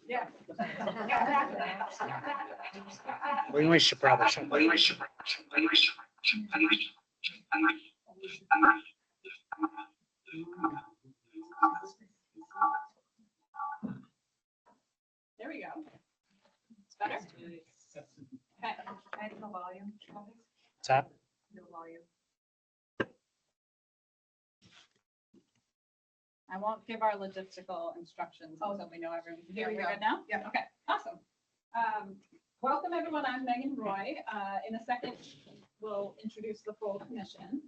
Yeah. We should probably. There we go. It's better. Okay. I have no volume. Tap. No volume. I won't give our logistical instructions until we know everyone's here. We're good now? Yeah. Okay, awesome. Welcome, everyone. I'm Megan Roy. In a second, we'll introduce the full commission.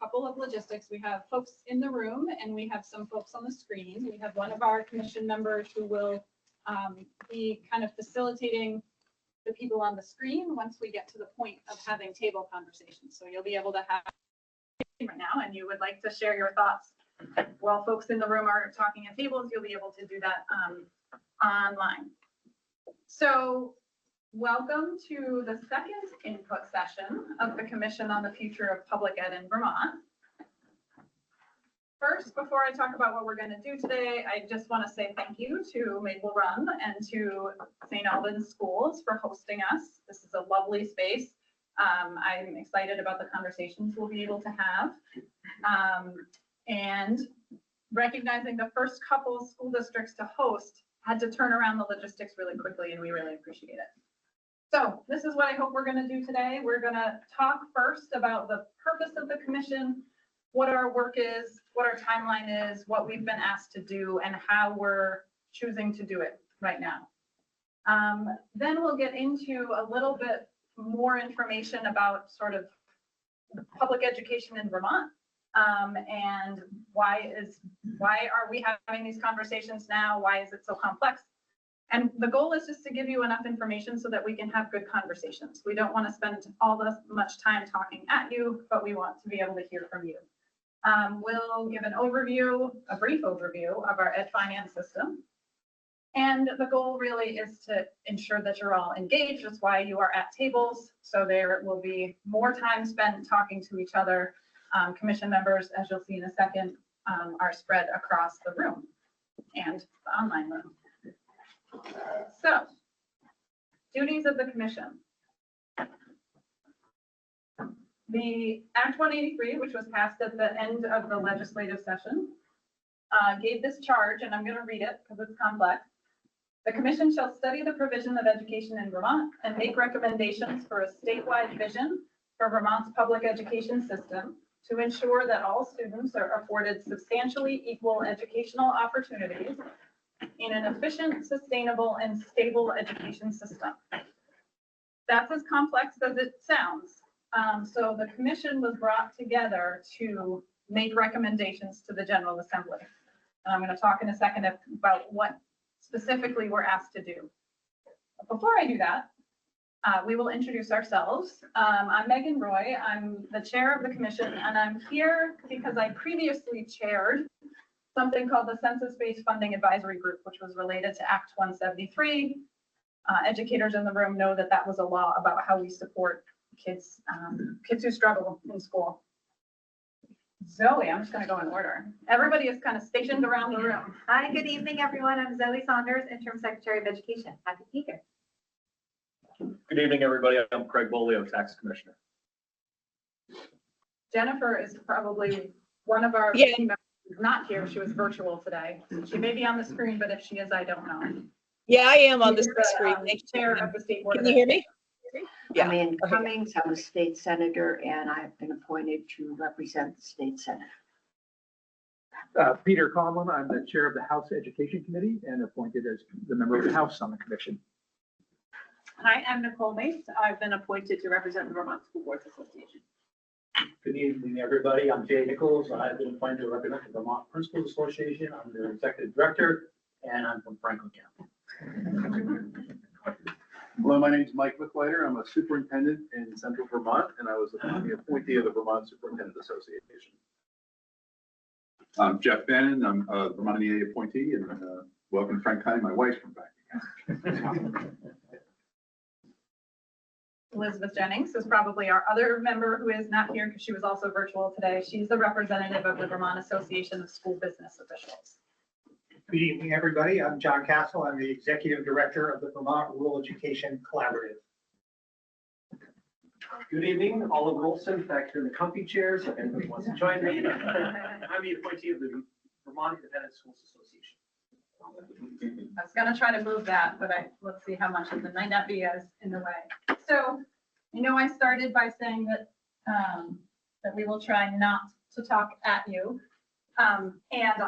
Couple of logistics. We have folks in the room and we have some folks on the screen. We have one of our commission members who will be kind of facilitating the people on the screen once we get to the point of having table conversations. So you'll be able to have right now, and you would like to share your thoughts while folks in the room are talking at tables, you'll be able to do that online. So welcome to the second input session of the Commission on the Future of Public Ed in Vermont. First, before I talk about what we're going to do today, I just want to say thank you to Maple Run and to St. Albans Schools for hosting us. This is a lovely space. I'm excited about the conversations we'll be able to have. And recognizing the first couple school districts to host had to turn around the logistics really quickly, and we really appreciate it. So this is what I hope we're going to do today. We're going to talk first about the purpose of the commission, what our work is, what our timeline is, what we've been asked to do, and how we're choosing to do it right now. Then we'll get into a little bit more information about sort of public education in Vermont, and why are we having these conversations now? Why is it so complex? And the goal is just to give you enough information so that we can have good conversations. We don't want to spend all this much time talking at you, but we want to be able to hear from you. We'll give an overview, a brief overview of our ed finance system. And the goal really is to ensure that you're all engaged. That's why you are at tables. So there will be more time spent talking to each other. Commission members, as you'll see in a second, are spread across the room and the online room. So, duties of the commission. The Act 183, which was passed at the end of the legislative session, gave this charge, and I'm going to read it because it's complex. The commission shall study the provision of education in Vermont and make recommendations for a statewide vision for Vermont's public education system to ensure that all students are afforded substantially equal educational opportunities in an efficient, sustainable, and stable education system. That's as complex as it sounds. So the commission was brought together to make recommendations to the General Assembly. And I'm going to talk in a second about what specifically we're asked to do. But before I do that, we will introduce ourselves. I'm Megan Roy. I'm the chair of the commission, and I'm here because I previously chaired something called the Census-Based Funding Advisory Group, which was related to Act 173. Educators in the room know that that was a law about how we support kids who struggle in school. Zoe, I'm just going to go in order. Everybody is kind of stationed around the room. Hi, good evening, everyone. I'm Zoe Saunders, Interim Secretary of Education. Happy to be here. Good evening, everybody. I'm Craig Bolio, Tax Commissioner. Jennifer is probably one of our team members who's not here. She was virtual today. She may be on the screen, but if she is, I don't know. Yeah, I am on the She's the, screen. Thank you. Chair of the State Board. Can you hear me? Yeah. I'm Ann Cummings. I'm a state senator, and I've been appointed to represent the state senate. Peter Conlon, I'm the chair of the House Education Committee and appointed as the member of the House on the commission. Hi, I'm Nicole Mace. I've been appointed to represent the Vermont School Boards Association. Good evening, everybody. I'm Jay Nichols. I've been appointed to represent the Vermont Principals Association. I'm their executive director, and I'm from Franklin County. Hello, my name is Mike McLeiter. I'm a superintendent in Central Vermont, and I was the appointee of the Vermont Superintendent Association. I'm Jeff Bannon. I'm a Vermont EA appointee, and welcome Frank County. My wife's from Franklin County. Elizabeth Jennings is probably our other member who is not here because she was also virtual today. She's the representative of the Vermont Association of School Business Officials. Good evening, everybody. I'm John Castle. I'm the Executive Director of the Vermont Rural Education Collaborative. Good evening, Oliver Olson, back here in the comfy chairs, if anybody wants to join me. I'm the appointee of the Vermont Independent Schools Association. I was gonna try to move that, but let's see how much of the might not be as in the way. So, I started by saying that, that we will try not to talk at you. And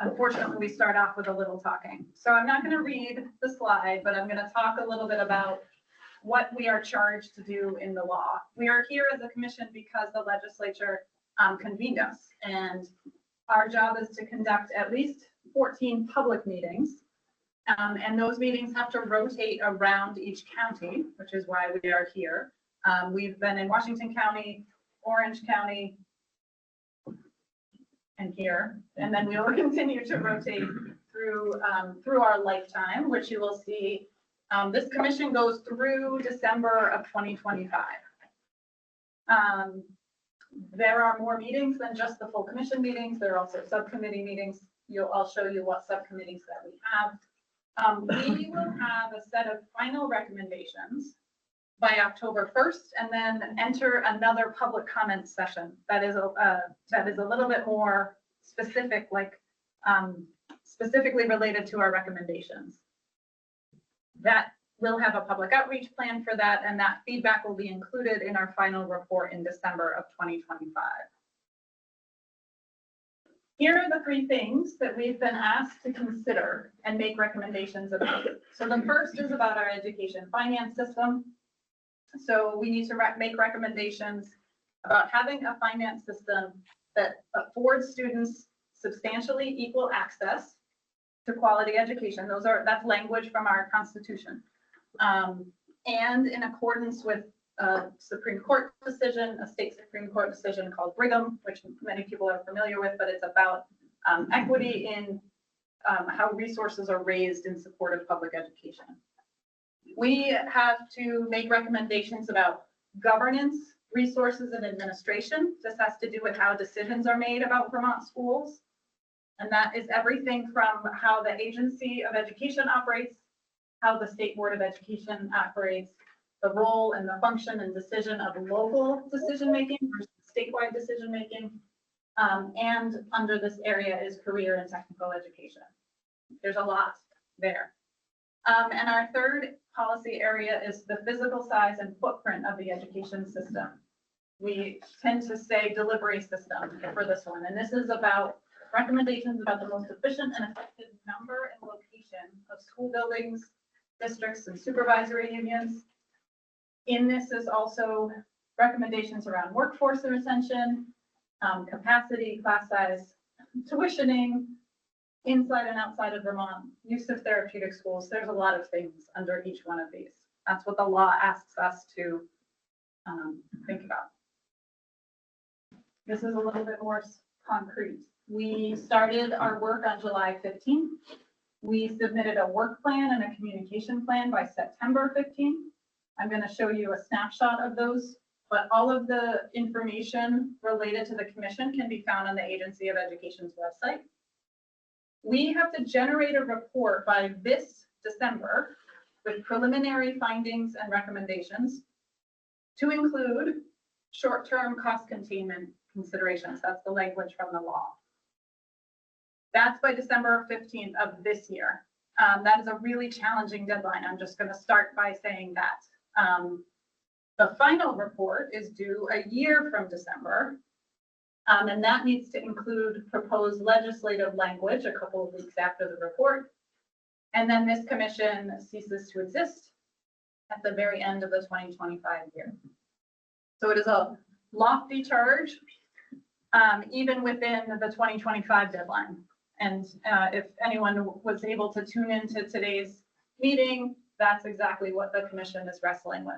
unfortunately, we start off with a little talking. So I'm not gonna read the slide, but I'm gonna talk a little bit about what we are charged to do in the law. We are here as a commission because the legislature convened us, and our job is to conduct at least 14 public meetings. And those meetings have to rotate around each county, which is why we are here. We've been in Washington County, Orange County, and here, and then we will continue to rotate through our lifetime, which you will see. This commission goes through December of 2025. There are more meetings than just the full commission meetings. There are also subcommittee meetings. I'll show you what subcommittees that we have. We will have a set of final recommendations by October 1st, and then enter another public comment session that is a little bit more specific, like specifically related to our recommendations. That will have a public outreach plan for that, and that feedback will be included in our final report in December of 2025. Here are the three things that we've been asked to consider and make recommendations about. So the first is about our education finance system. So we need to make recommendations about having a finance system that affords students substantially equal access to quality education. That's language from our Constitution. And in accordance with a Supreme Court decision, a state Supreme Court decision called Brigham, which many people are familiar with, but it's about equity in how resources are raised in support of public education. We have to make recommendations about governance, resources, and administration. This has to do with how decisions are made about Vermont schools. And that is everything from how the Agency of Education operates, how the State Board of Education operates, the role and the function and decision of local decision-making versus statewide decision-making. And under this area is career and technical education. There's a lot there. And our third policy area is the physical size and footprint of the education system. We tend to say delivery system for this one. And this is about recommendations about the most efficient and effective number and location of school buildings, districts, and supervisory unions. In this is also recommendations around workforce retention, capacity, class size, tuitioning, inside and outside of Vermont, use of therapeutic schools. There's a lot of things under each one of these. That's what the law asks us to think about. This is a little bit more concrete. We started our work on July 15th. We submitted a work plan and a communication plan by September 15th. I'm going to show you a snapshot of those, but all of the information related to the commission can be found on the Agency of Education's website. We have to generate a report by this December with preliminary findings and recommendations to include short-term cost containment considerations. That's the language from the law. That's by December 15th of this year. That is a really challenging deadline. I'm just going to start by saying that. The final report is due a year from December. And that needs to include proposed legislative language a couple of weeks after the report. And then this commission ceases to exist at the very end of the 2025 year. So it is a lofty charge, even within the 2025 deadline. And if anyone was able to tune into today's meeting, that's exactly what the commission is wrestling with.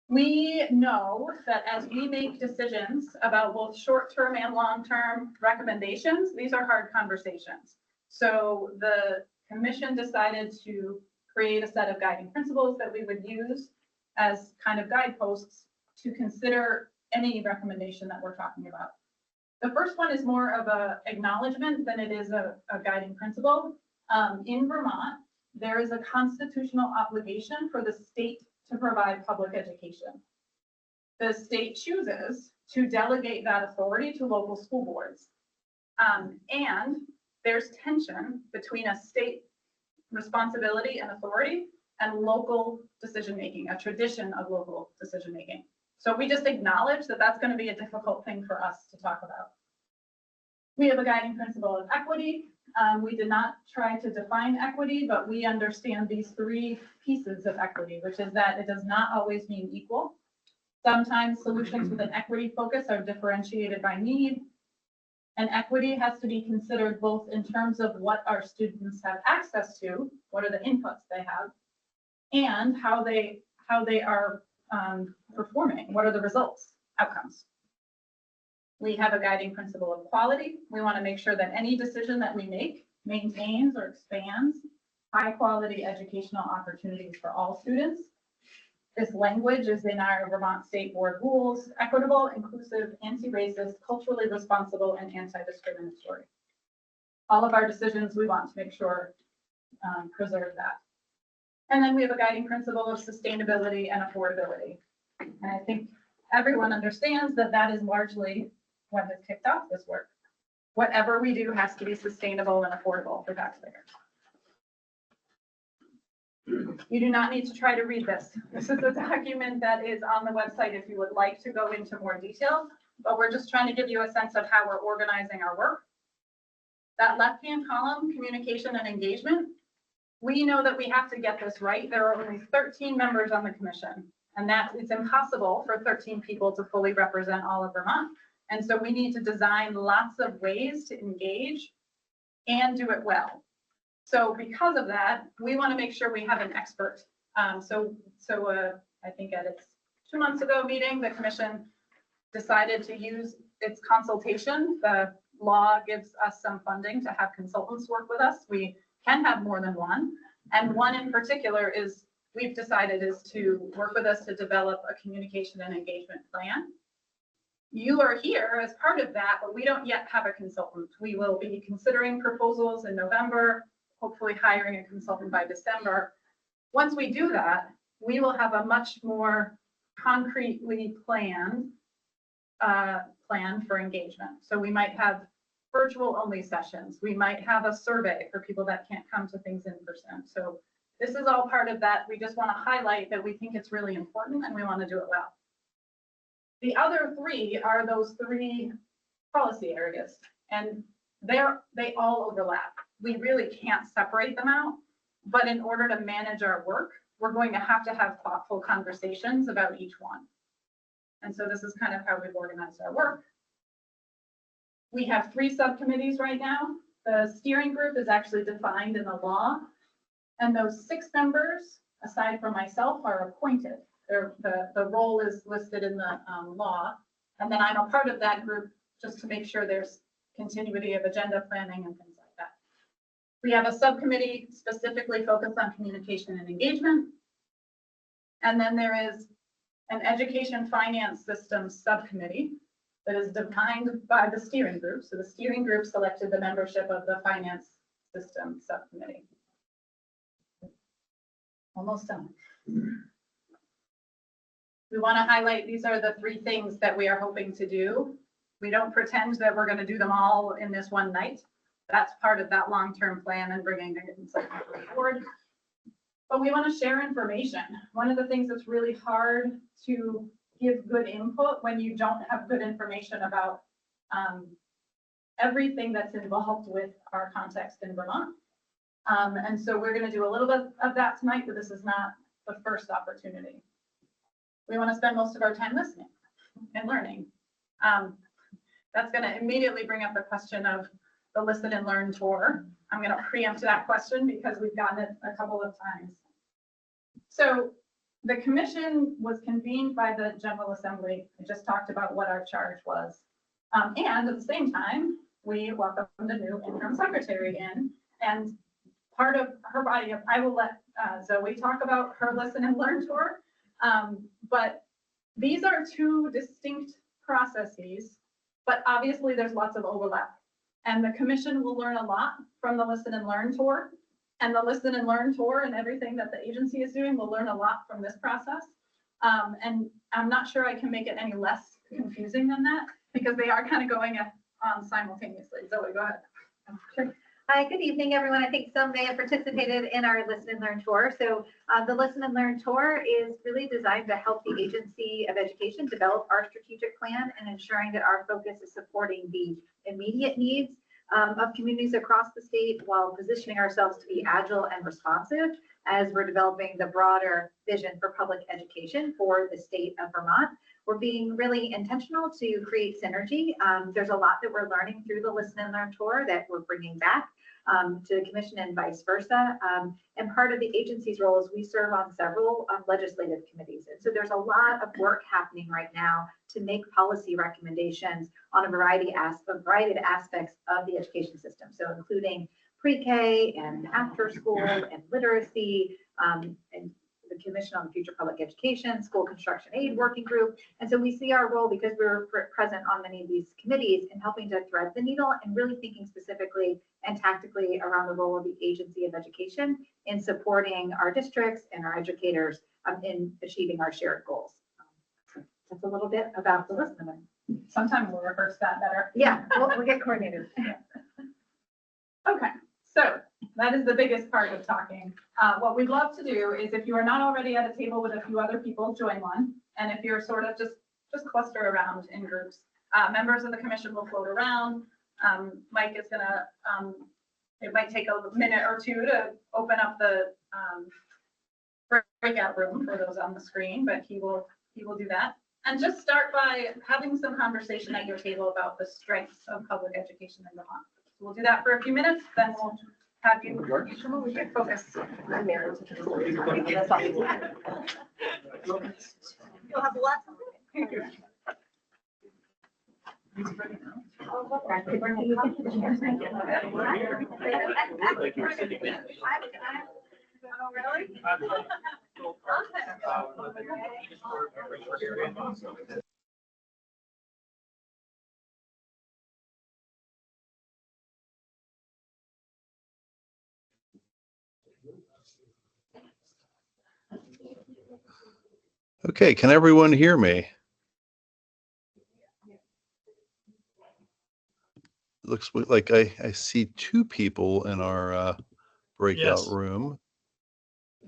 We know that as we make decisions about both short-term and long-term recommendations, these are hard conversations. So the commission decided to create a set of guiding principles that we would use as kind of guideposts to consider any recommendation that we're talking about. The first one is more of a acknowledgement than it is a guiding principle. In Vermont, there is a constitutional obligation for the state to provide public education. The state chooses to delegate that authority to local school boards. And there's tension between a state responsibility and authority and local decision-making, a tradition of local decision-making. So we just acknowledge that that's going to be a difficult thing for us to talk about. We have a guiding principle of equity. We did not try to define equity, but we understand these three pieces of equity, which is that it does not always mean equal. Sometimes solutions with an equity focus are differentiated by need. And equity has to be considered both in terms of what our students have access to, what are the inputs they have, and how they are performing, what are the results, outcomes. We have a guiding principle of quality. We want to make sure that any decision that we make maintains or expands high quality educational opportunities for all students. This language is in our Vermont State Board rules: equitable, inclusive, anti-racist, culturally responsible, and anti-discriminatory. All of our decisions, we want to make sure preserve that. And then we have a guiding principle of sustainability and affordability. And I think everyone understands that that is largely what has kicked off this work. Whatever we do has to be sustainable and affordable for taxpayers. You do not need to try to read this. This is a document that is on the website if you would like to go into more detail, but we're just trying to give you a sense of how we're organizing our work. That left-hand column, communication and engagement, we know that we have to get this right. There are only 13 members on the commission, and that it's impossible for 13 people to fully represent all of Vermont. And so we need to design lots of ways to engage and do it well. So because of that, we want to make sure we have an expert. I think at its 2 months ago meeting, the commission decided to use its consultation. The law gives us some funding to have consultants work with us. We can have more than one. And one in particular is, we've decided is to work with us to develop a communication and engagement plan. You are here as part of that, but we don't yet have a consultant. We will be considering proposals in November, hopefully hiring a consultant by December. Once we do that, we will have a much more concretely planned plan for engagement. So we might have virtual only sessions. We might have a survey for people that can't come to things in person. So this is all part of that. We just want to highlight that we think it's really important and we want to do it well. The other three are those three policy areas, and they all overlap. We really can't separate them out, but in order to manage our work, we're going to have thoughtful conversations about each one. And so this is kind of how we've organized our work. We have 3 subcommittees right now. The steering group is actually defined in the law, and those 6 members, aside from myself, are appointed. The role is listed in the law, and then I'm a part of that group just to make sure there's continuity of agenda planning and things like that. We have a subcommittee specifically focused on communication and engagement. And then there is an education finance systems subcommittee that is defined by the steering group. So the steering group selected the membership of the finance system subcommittee. Almost done. We want to highlight, these are the 3 things that we are hoping to do. We don't pretend that we're going to do them all in this one night. That's part of that long-term plan and bringing the consultant forward. But we want to share information. One of the things that's really hard to give good input when you don't have good information about everything that's involved with our context in Vermont. And so we're going to do a little bit of that tonight, but this is not the first opportunity. We want to spend most of our time listening and learning. That's going to immediately bring up the question of the Listen and Learn tour. I'm going to preempt that question because we've gotten it a couple of times. So the commission was convened by the General Assembly. I just talked about what our charge was. And at the same time, we welcomed a new interim secretary in, and part of her body of, I will let Zoe talk about her Listen and Learn tour. But these are 2 distinct processes but obviously there's lots of overlap. And the commission will learn a lot from the Listen and Learn tour. And the Listen and Learn tour and everything that the agency is doing will learn a lot from this process. And I'm not sure I can make it any less confusing than that, because they are kind of going simultaneously. Zoe, go ahead. Sure. Hi, good evening, everyone. I think some may have participated in our Listen and Learn tour. So the Listen and Learn tour is really designed to help the Agency of Education develop our strategic plan and ensuring that our focus is supporting the immediate needs of communities across the state while positioning ourselves to be agile and responsive as we're developing the broader vision for public education for the state of Vermont. We're being really intentional to create synergy. There's a lot that we're learning through the Listen and Learn tour that we're bringing back to the commission and vice versa. And part of the agency's role is we serve on several legislative committees. And so there's a lot of work happening right now to make policy recommendations on a variety of aspects of the education system. So including pre-K and after school and literacy, and the Commission on the Future Public Education, School Construction Aid Working Group. And so we see our role, because we're present on many of these committees, in helping to thread the needle and really thinking specifically and tactically around the role of the Agency of Education in supporting our districts and our educators in achieving our shared goals. That's a little bit about the Listen and Learn. Sometimes we'll rehearse that better. Yeah, we'll get coordinated. Okay, so that is the biggest part of talking. What we'd love to do is, if you are not already at a table with a few other people, join one. And if you're sort of just cluster around in groups, members of the commission will float around. Mike is gonna, it might take a minute or two to open up the breakout room for those on the screen, but he will do that. And just start by having some conversation at your table about the strengths of public education in Vermont. So we'll do that for a few minutes, then we'll have you come on, we can focus. You'll have lots of. Oh, really? Okay, can everyone hear me? Looks like I see two people in our breakout Yes. room.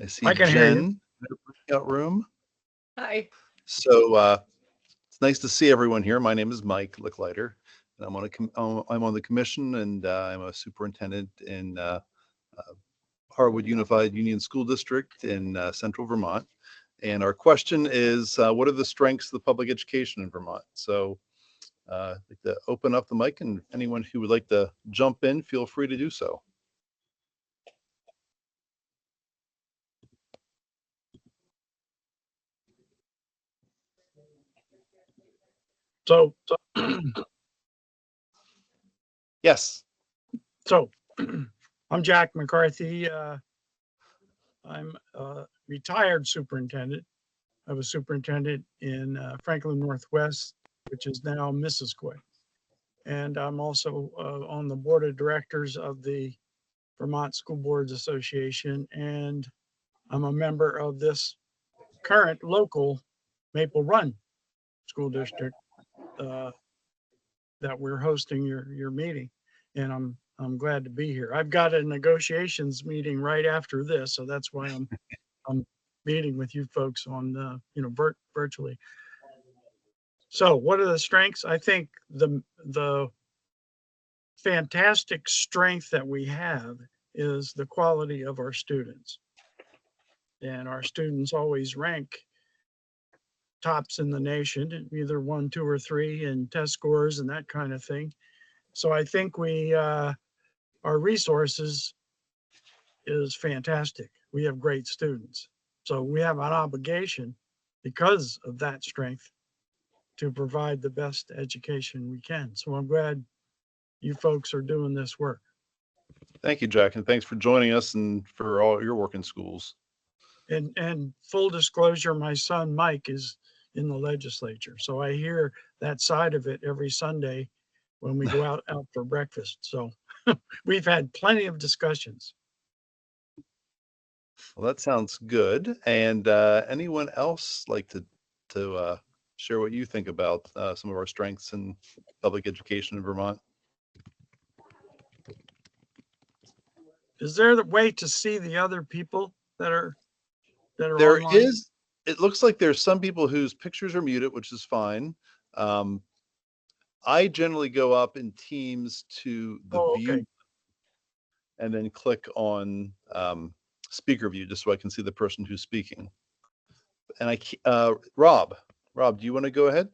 I see I can hear you. Jen in the breakout room. Hi. So it's nice to see everyone here. My name is Mike Licklider, and I'm on the commission, and I'm a superintendent in Harwood Unified Union School District in central Vermont. And our question is, what are the strengths of the public education in Vermont? So I'd like to open up the mic, and anyone who would like to jump in, feel free to do so. So, Yes. so I'm Jack McCarthy. I'm a retired superintendent. I was superintendent in Franklin Northwest, which is now Missisquoi. And I'm also on the board of directors of the Vermont School Boards Association. And I'm a member of this current local Maple Run School District that we're hosting your meeting. And I'm glad to be here. I've got a negotiations meeting right after this, so that's why I'm meeting with you folks on virtually. So what are the strengths? I think the fantastic strength that we have is the quality of our students. And our students always rank tops in the nation, either 1, 2, or 3 in test scores and that kind of thing. So I think our resources is fantastic. We have great students. So we have an obligation, because of that strength, to provide the best education we can. So I'm glad you folks are doing this work. Thank you, Jack, and thanks for joining us and for all your work in schools. And full disclosure, my son Mike is in the legislature. So I hear that side of it every Sunday when we go out for breakfast. So we've had plenty of discussions. Well, that sounds good. And anyone else like to share what you think about some of our strengths in public education in Vermont? Is there a way to see the other people that are There online? is, it looks like there's some people whose pictures are muted, which is fine. I generally go up in Teams to the Oh, view okay. and then click on speaker view just so I can see the person who's speaking. And Rob, do you want to go ahead?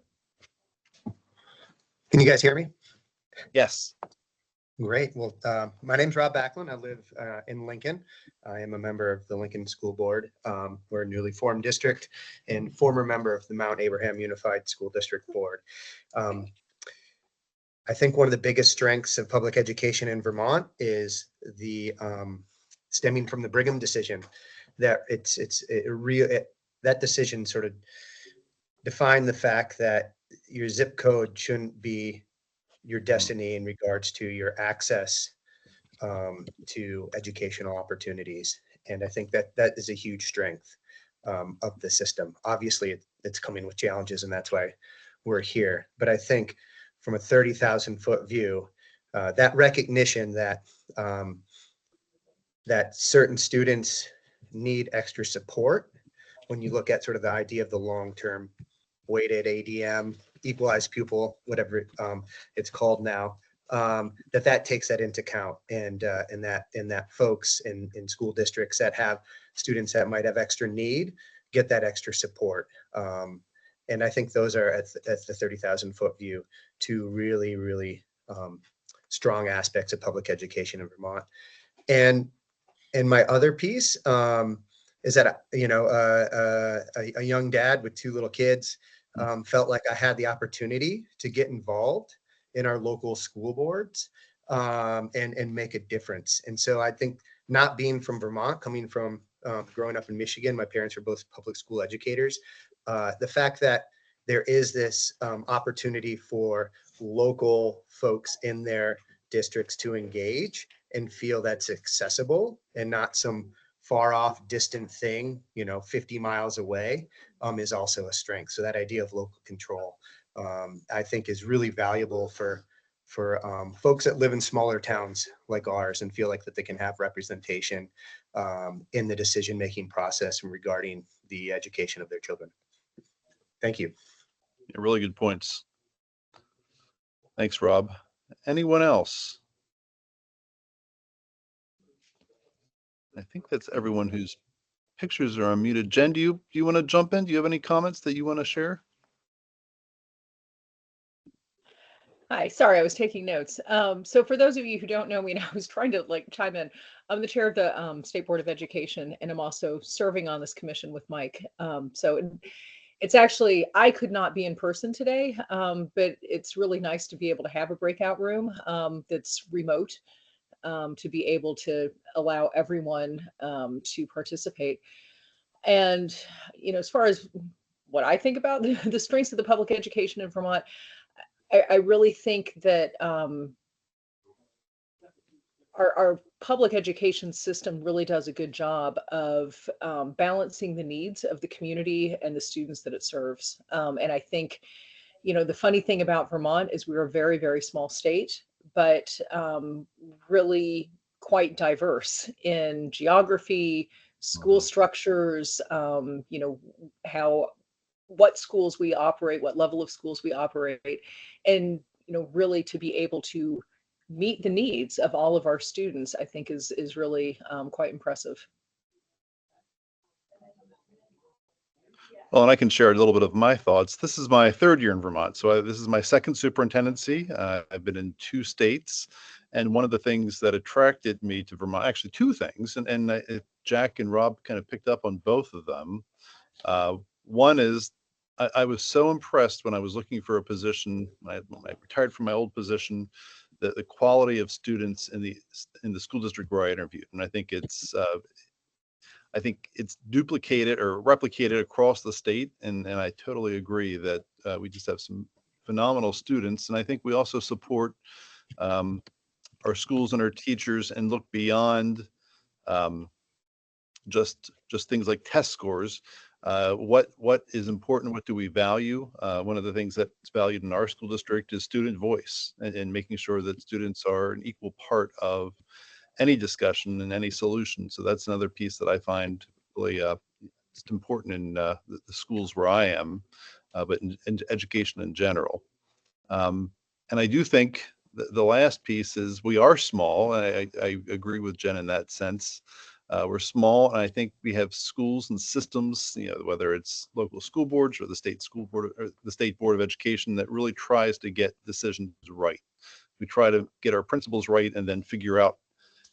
Can you guys hear me? Yes. Great. Well, my name's Rob Backlund. I live in Lincoln. I am a member of the Lincoln School Board. We're a newly formed district and former member of the Mount Abraham Unified School District Board. I think one of the biggest strengths of public education in Vermont is the stemming from the Brigham decision. That that decision sort of defined the fact that your zip code shouldn't be your destiny in regards to your access to educational opportunities. And I think that that is a huge strength of the system. Obviously, it's coming with challenges, and that's why we're here. But I think from a 30,000-foot view, that recognition that that certain students need extra support, when you look at sort of the idea of the long-term weighted ADM, equalized pupil, whatever it's called now, that takes that into account, and that folks in school districts that have students that might have extra need get that extra support. And I think those are at the 30,000-foot view, two really, really strong aspects of public education in Vermont. And my other piece is that a young dad with two little kids. Felt like I had the opportunity to get involved in our local school boards and make a difference. And so I think, not being from Vermont, coming from growing up in Michigan, my parents were both public school educators. The fact that there is this opportunity for local folks in their districts to engage and feel that's accessible and not some far off distant thing, 50 miles away, is also a strength. So that idea of local control, I think, is really valuable for folks that live in smaller towns like ours and feel like that they can have representation in the decision-making process regarding the education of their children. Thank you. Yeah, really good points. Thanks, Rob. Anyone else? I think that's everyone whose pictures are unmuted. Jen, do you want to jump in? Do you have any comments that you want to share? Hi, sorry, I was taking notes. So for those of you who don't know me, and I was trying to chime in, I'm the chair of the State Board of Education, and I'm also serving on this commission with Mike. It's actually, I could not be in person today, but it's really nice to be able to have a breakout room that's remote, to be able to allow everyone to participate. And, as far as what I think about the strengths of the public education in Vermont, I really think that our public education system really does a good job of balancing the needs of the community and the students that it serves. And I think, the funny thing about Vermont is we're a very, very small state, but really quite diverse in geography, school structures, what schools we operate, what level of schools we operate, and really to be able to meet the needs of all of our students, I think is really quite impressive. Well, and I can share a little bit of my thoughts. This is my third year in Vermont, so this is my second superintendency. I've been in 2 states, and one of the things that attracted me to Vermont, actually 2 things, and Jack and Rob kind of picked up on both of them. One is I was so impressed when I was looking for a position, when I retired from my old position, the quality of students in the school district where I interviewed. And I think I think it's duplicated or replicated across the state. And I totally agree that we just have some phenomenal students. And I think we also support our schools and our teachers and look beyond just things like test scores. What is important? What do we value? One of the things that's valued in our school district is student voice and making sure that students are an equal part of any discussion and any solution. So that's another piece that I find really it's important in the schools where I am, but in education in general. And I do think the last piece is we are small. And I agree with Jen in that sense. We're small, and I think we have schools and systems, whether it's local school boards or the state school board or the state board of education, that really tries to get decisions right. We try to get our principles right and then figure out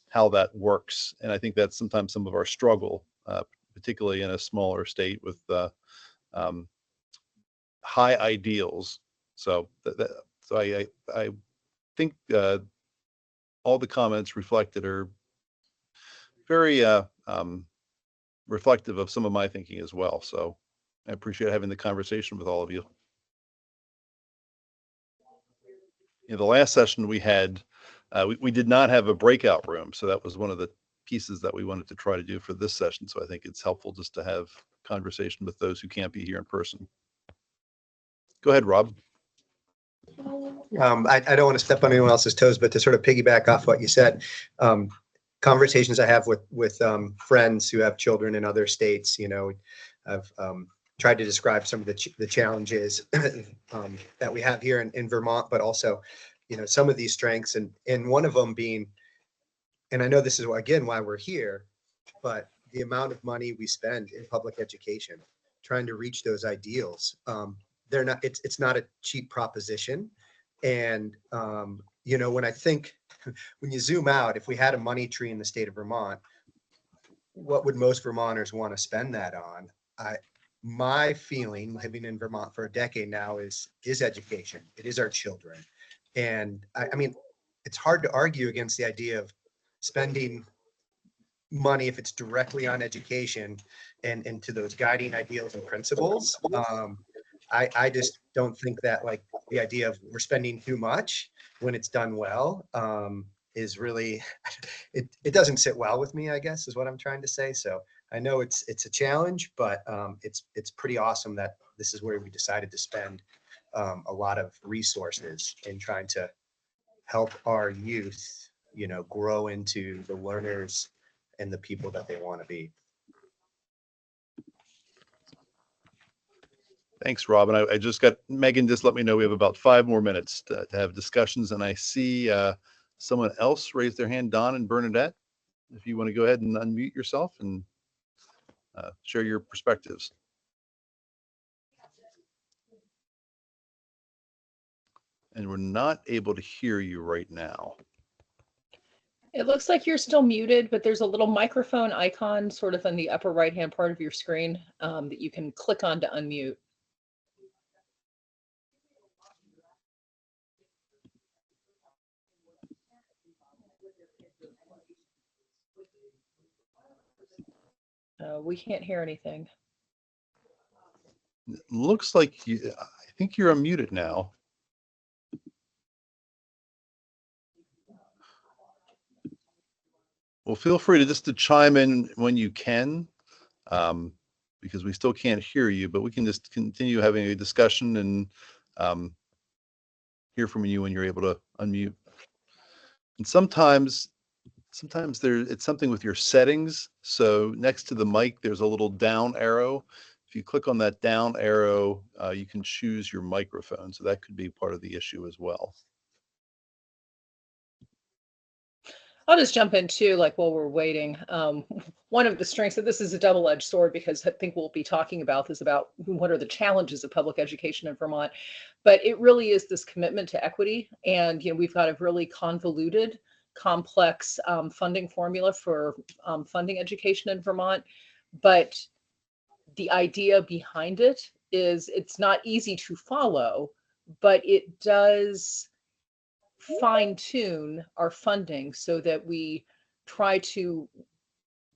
how that works. And I think that's sometimes some of our struggle, particularly in a smaller state with high ideals. So I think all the comments reflected are very reflective of some of my thinking as well. So I appreciate having the conversation with all of you. The last session we had, we did not have a breakout room. So that was one of the pieces that we wanted to try to do for this session. So I think it's helpful just to have conversation with those who can't be here in person. Go ahead, Rob. I don't want to step on anyone else's toes, but to sort of piggyback off what you said, conversations I have with friends who have children in other states, I've tried to describe some of the challenges that we have here in Vermont, but also, some of these strengths, and one of them being, and I know this is again why we're here, but the amount of money we spend in public education, trying to reach those ideals. They're not, it's not a cheap proposition. And, when I think, when you zoom out, if we had a money tree in the state of Vermont, what would most Vermonters want to spend that on? My feeling, living in Vermont for a decade now, is education. It is our children. And I mean, it's hard to argue against the idea of spending money if it's directly on education and to those guiding ideals and principles. I just don't think that, like, the idea of we're spending too much when it's done well is really, it doesn't sit well with me, I guess, is what I'm trying to say. So I know it's a challenge, but it's pretty awesome that this is where we decided to spend a lot of resources in trying to help our youth, grow into the learners and the people that they want to be. Thanks, Rob. And I just got Megan just let me know we have about 5 more minutes to have discussions. And I see someone else raise their hand, Don and Bernadette. If you want to go ahead and unmute yourself and share your perspectives. And we're not able to hear you right now. It looks like you're still muted, but there's a little microphone icon sort of in the upper right-hand part of your screen that you can click on to unmute. We can't hear anything. It looks like I think you're unmuted now. Well, feel free to chime in when you can, because we still can't hear you, but we can just continue having a discussion and hear from you when you're able to unmute. And sometimes it's something with your settings. So next to the mic, there's a little down arrow. If you click on that down arrow, you can choose your microphone. So that could be part of the issue as well. I'll just jump in too, like while we're waiting. One of the strengths, and this is a double-edged sword because I think we'll be talking about this, about what are the challenges of public education in Vermont, but it really is this commitment to equity. And, we've got a really convoluted, complex funding formula for funding education in Vermont. But the idea behind it is it's not easy to follow, but it does fine tune our funding so that we try to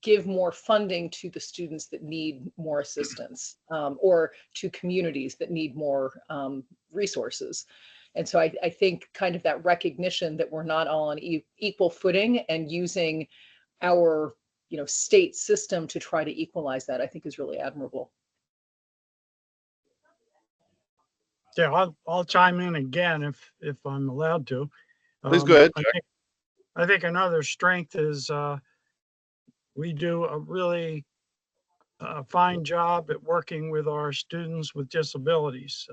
give more funding to the students that need more assistance, or to communities that need more resources. And so I think kind of that recognition that we're not all on equal footing and using our, state system to try to equalize that, I think is really admirable. Yeah, I'll chime in again if I'm allowed to. Please go ahead, I think another strength is we do a really fine job at working with our students with disabilities.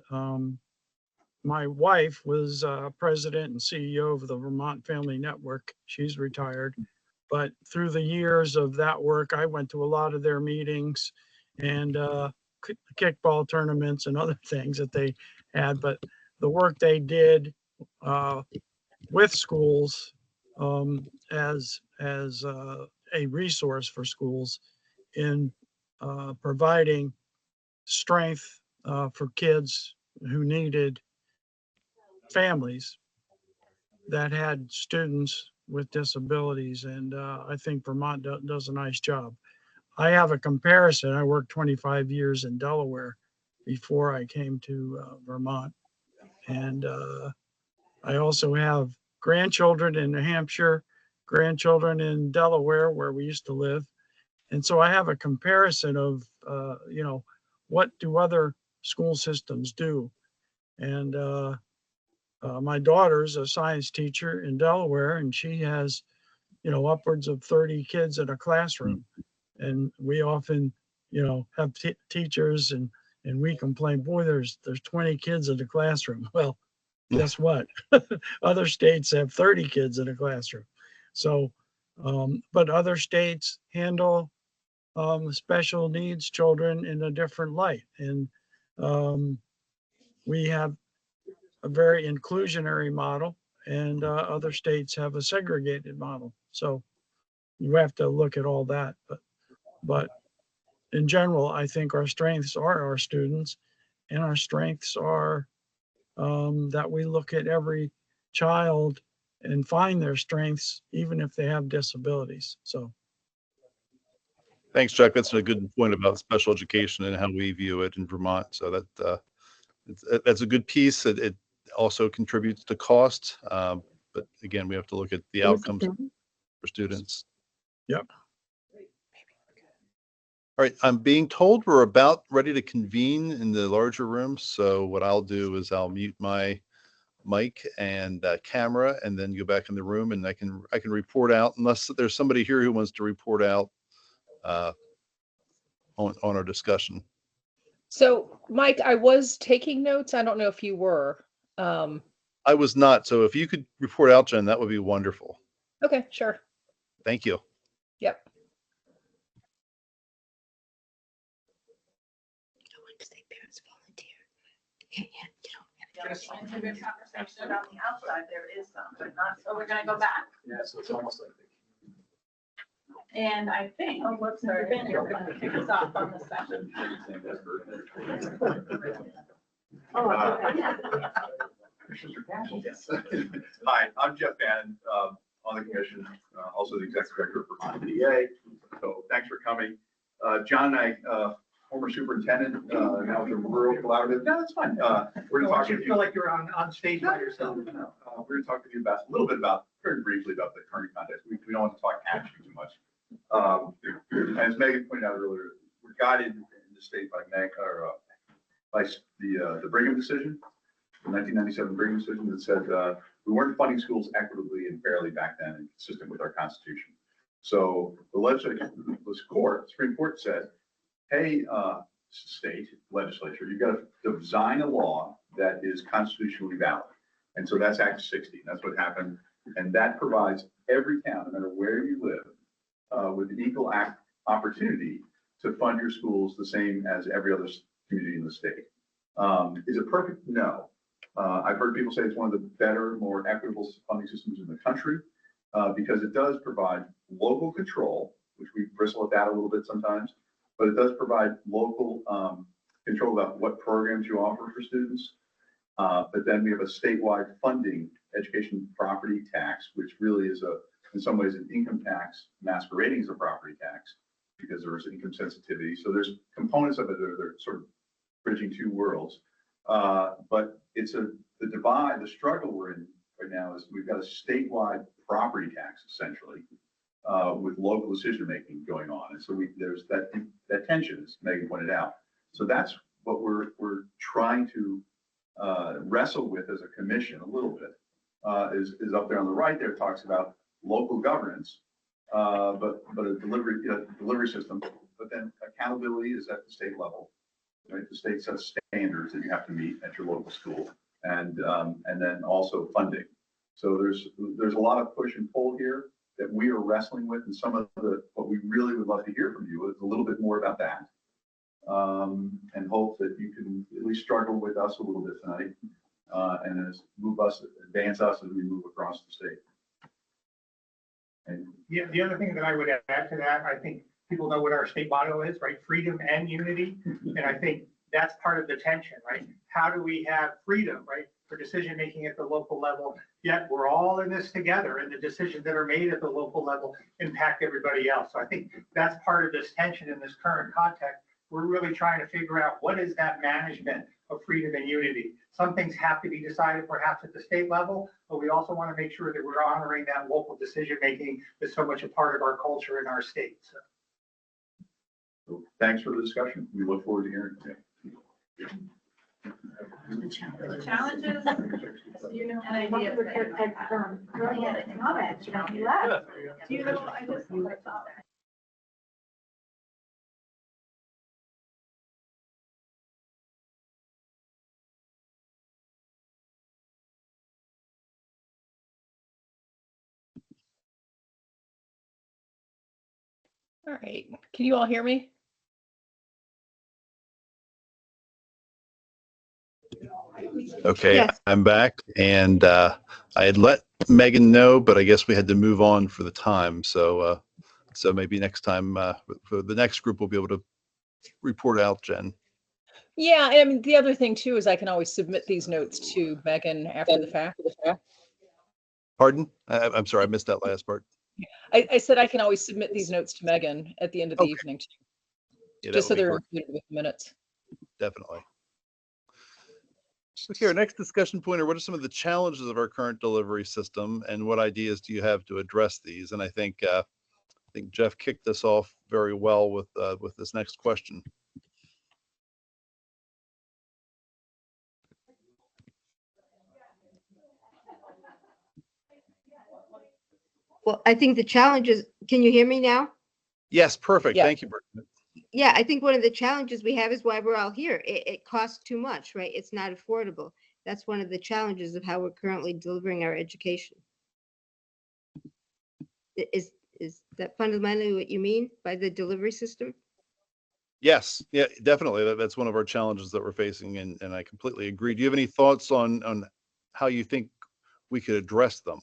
My wife was president and CEO of the Vermont Family Network. She's retired. But through the years of that work, I went to a lot of their meetings and kickball tournaments and other things that they had. But the work they did with schools as a resource for schools in providing strength for kids who needed families that had students with disabilities. And I think Vermont does a nice job. I have a comparison. I worked 25 years in Delaware before I came to Vermont. And I also have grandchildren in New Hampshire, grandchildren in Delaware, where we used to live. And so I have a comparison of, what do other school systems do? And my daughter's a science teacher in Delaware, and she has, upwards of 30 kids in a classroom. And we often, have teachers and we complain, boy, there's 20 kids in the classroom. Well, guess what? Other states have 30 kids in a classroom. So, but other states handle special needs children in a different light. And we have a very inclusionary model, and other states have a segregated model. So you have to look at all that. But in general, I think our strengths are our students, and our strengths are that we look at every child and find their strengths, even if they have disabilities. So. Thanks, Chuck. That's a good point about special education and how we view it in Vermont. So that's a good piece. It also contributes to cost. But again, we have to look at the outcomes for students. Yep. All right, I'm being told we're about ready to convene in the larger room. So what I'll do is I'll mute my mic and camera and then go back in the room, and I can report out, unless there's somebody here who wants to report out on our discussion. So Mike, I was taking notes. I don't know if you were. I was not. So if you could report out, Jen, that would be wonderful. Okay, sure. Thank you. Yep. Just a good conversation on the outside, there is some, but not, so we're gonna go back. Yeah, so it's almost like. And I think, Mr. Ben, you're gonna kick us off on this session. Hi, I'm Jeff Bannon, on the commission, also the executive director for Vermont PDA. So thanks for coming. John and I, former superintendent, now with the rural collaborative. No, that's fine. We're gonna talk to you. Feel like you're on stage by yourself. We're gonna talk to you about a little bit about, very briefly, about the current context. We don't want to talk actually too much. As Megan pointed out earlier, we're guided in the state by the Brigham decision, the 1997 Brigham decision that said we weren't funding schools equitably and fairly back then, and consistent with our Constitution. So the legislature, Supreme Court said, hey, state legislature, you've got to design a law that is constitutionally valid. And so that's Act 60. That's what happened. And that provides every town, no matter where you live, with an equal opportunity to fund your schools the same as every other community in the state. Is it perfect? No. I've heard people say it's one of the better, more equitable funding systems in the country because it does provide local control, which we bristle at that a little bit sometimes, but it does provide local control about what programs you offer for students. But then we have a statewide funding education property tax, which really is a in some ways an income tax masquerading as a property tax because there is income sensitivity. So there's components of it that are sort of bridging two worlds. But it's the divide, the struggle we're in right now is we've got a statewide property tax essentially with local decision-making going on. And so there's that tension, as Megan pointed out. So that's what we're trying to wrestle with as a commission a little bit. Is up there on the right there, talks about local governance, but a delivery system, but then accountability is at the state level, right? The state sets standards that you have to meet at your local school, and then also funding. So there's a lot of push and pull here that we are wrestling with, and some of what we really would love to hear from you is a little bit more about that, and hope that you can at least struggle with us a little bit tonight, and advance us as we move across the state. And Yeah, the other thing that I would add to that, I think people know what our state motto is, right? Freedom and unity. And I think that's part of the tension, right? How do we have freedom, right? For decision-making at the local level, yet we're all in this together, and the decisions that are made at the local level impact everybody else. So I think that's part of this tension in this current context. We're really trying to figure out what is that management of freedom and unity. Some things have to be decided perhaps at the state level, but we also want to make sure that we're honoring that local decision-making that's so much a part of our culture in our state. so thanks for the discussion. We look forward to hearing from you. The challenges, you know, and ideas. Brilliant comment. You left. Do you know, I just. All right. Can you all hear me? Okay, Yes. I'm back, and I had let Megan know, but I guess we had to move on for the time. So maybe next time for the next group, we'll be able to report out, Jen. Yeah, I mean, the other thing too is I can always submit these notes to Megan after the fact. Pardon? I'm sorry, I missed that last part. I said I can always submit these notes to Megan at the end of the Okay. evening, too, Yeah, that just so would be they're great. included with the minutes. Definitely. Okay, our next discussion point are what are some of the challenges of our current delivery system, and what ideas do you have to address these? And I think Jeff kicked us off very well with this next question. Well, I think the challenge is, can you hear me now? Yes, perfect. Yeah. Thank you, Bert. Yeah, I think one of the challenges we have is why we're all here. It costs too much, right? It's not affordable. That's one of the challenges of how we're currently delivering our education. Is that fundamentally what you mean by the delivery system? Yes, yeah, definitely. That's one of our challenges that we're facing, and I completely agree. Do you have any thoughts on how you think we could address them?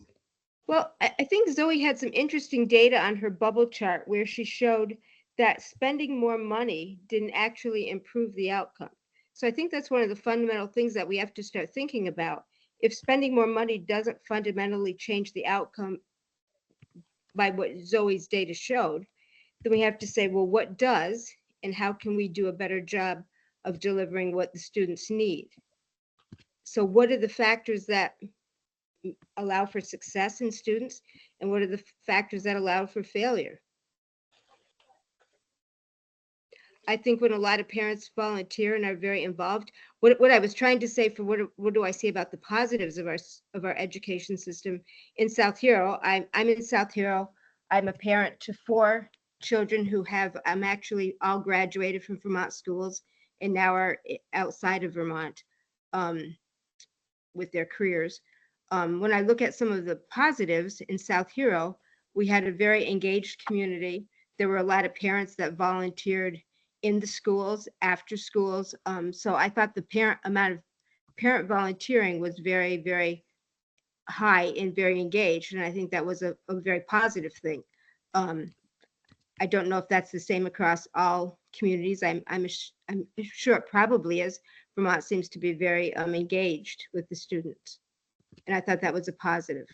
Well, I think Zoe had some interesting data on her bubble chart where she showed that spending more money didn't actually improve the outcome. So I think that's one of the fundamental things that we have to start thinking about. If spending more money doesn't fundamentally change the outcome by what Zoe's data showed, then we have to say, well, what does, and how can we do a better job of delivering what the students need? So what are the factors that allow for success in students, and what are the factors that allow for failure? I think when a lot of parents volunteer and are very involved, what I was trying to say for what do I see about the positives of our education system in South Hero. I'm in South Hero. I'm a parent to 4 children who have actually all graduated from Vermont schools and now are outside of Vermont with their careers. When I look at some of the positives in South Hero, we had a very engaged community. There were a lot of parents that volunteered in the schools, after schools. So I thought the amount of parent volunteering was very, very high and very engaged. And I think that was a very positive thing. I don't know if that's the same across all communities. I'm sure it probably is. Vermont seems to be very engaged with the students. And I thought that was a positive.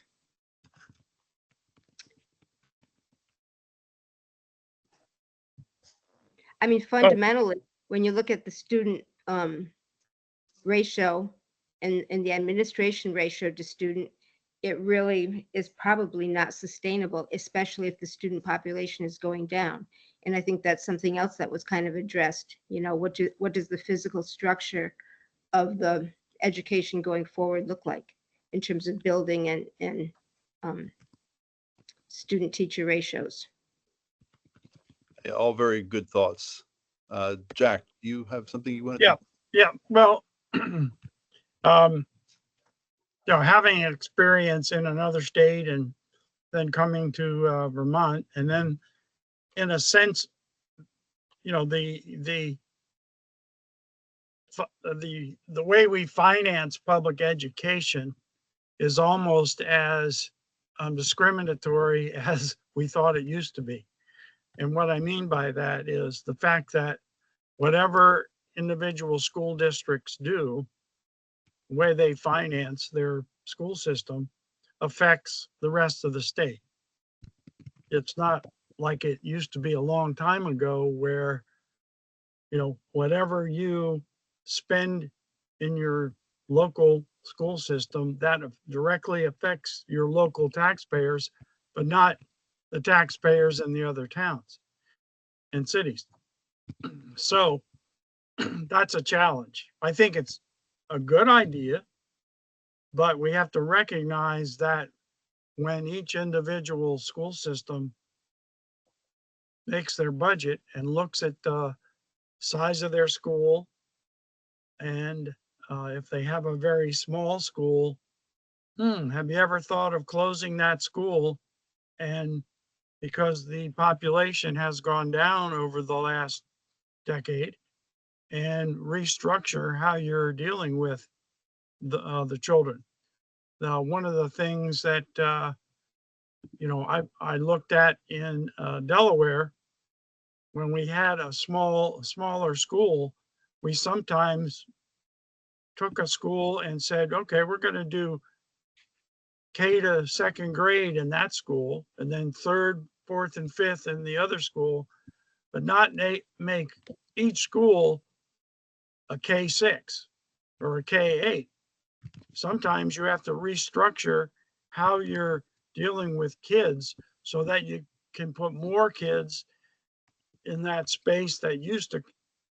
I mean, fundamentally, when you look at the student ratio and the administration ratio to student, it really is probably not sustainable, especially if the student population is going down. And I think that's something else that was kind of addressed. You know, what does the physical structure of the education going forward look like in terms of building and student teacher ratios? Yeah, all very good thoughts. Jack, do you have something you want to? Yeah, yeah. Well, having experience in another state and then coming to Vermont, and then in a sense, the way we finance public education is almost as discriminatory as we thought it used to be. And what I mean by that is the fact that whatever individual school districts do, the way they finance their school system affects the rest of the state. It's not like it used to be a long time ago where, whatever you spend in your local school system, that directly affects your local taxpayers, but not the taxpayers in the other towns and cities. So that's a challenge. I think it's a good idea, but we have to recognize that when each individual school system makes their budget and looks at the size of their school, and if they have a very small school, have you ever thought of closing that school? And because the population has gone down over the last decade, and restructure how you're dealing with the children. Now, one of the things that I looked at in Delaware, when we had a smaller school, we sometimes took a school and said, okay, we're going to do K to second grade in that school, and then third, fourth, and fifth in the other school, but not make each school a K6 or a K8. Sometimes you have to restructure how you're dealing with kids so that you can put more kids in that space that used to,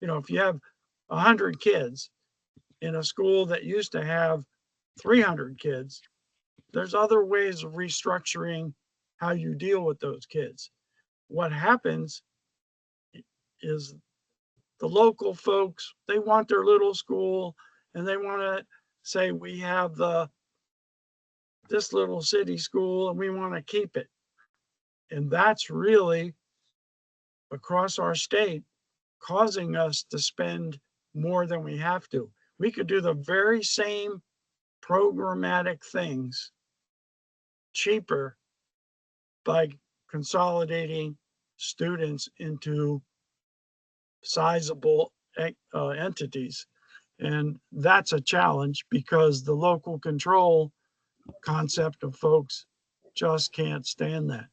if you have 100 kids in a school that used to have 300 kids, there's other ways of restructuring how you deal with those kids. What happens is the local folks, they want their little school and they want to say, we have this little city school and we want to keep it. And that's really across our state causing us to spend more than we have to. We could do the very same programmatic things cheaper by consolidating students into sizable entities. And that's a challenge because the local control concept of folks just can't stand that.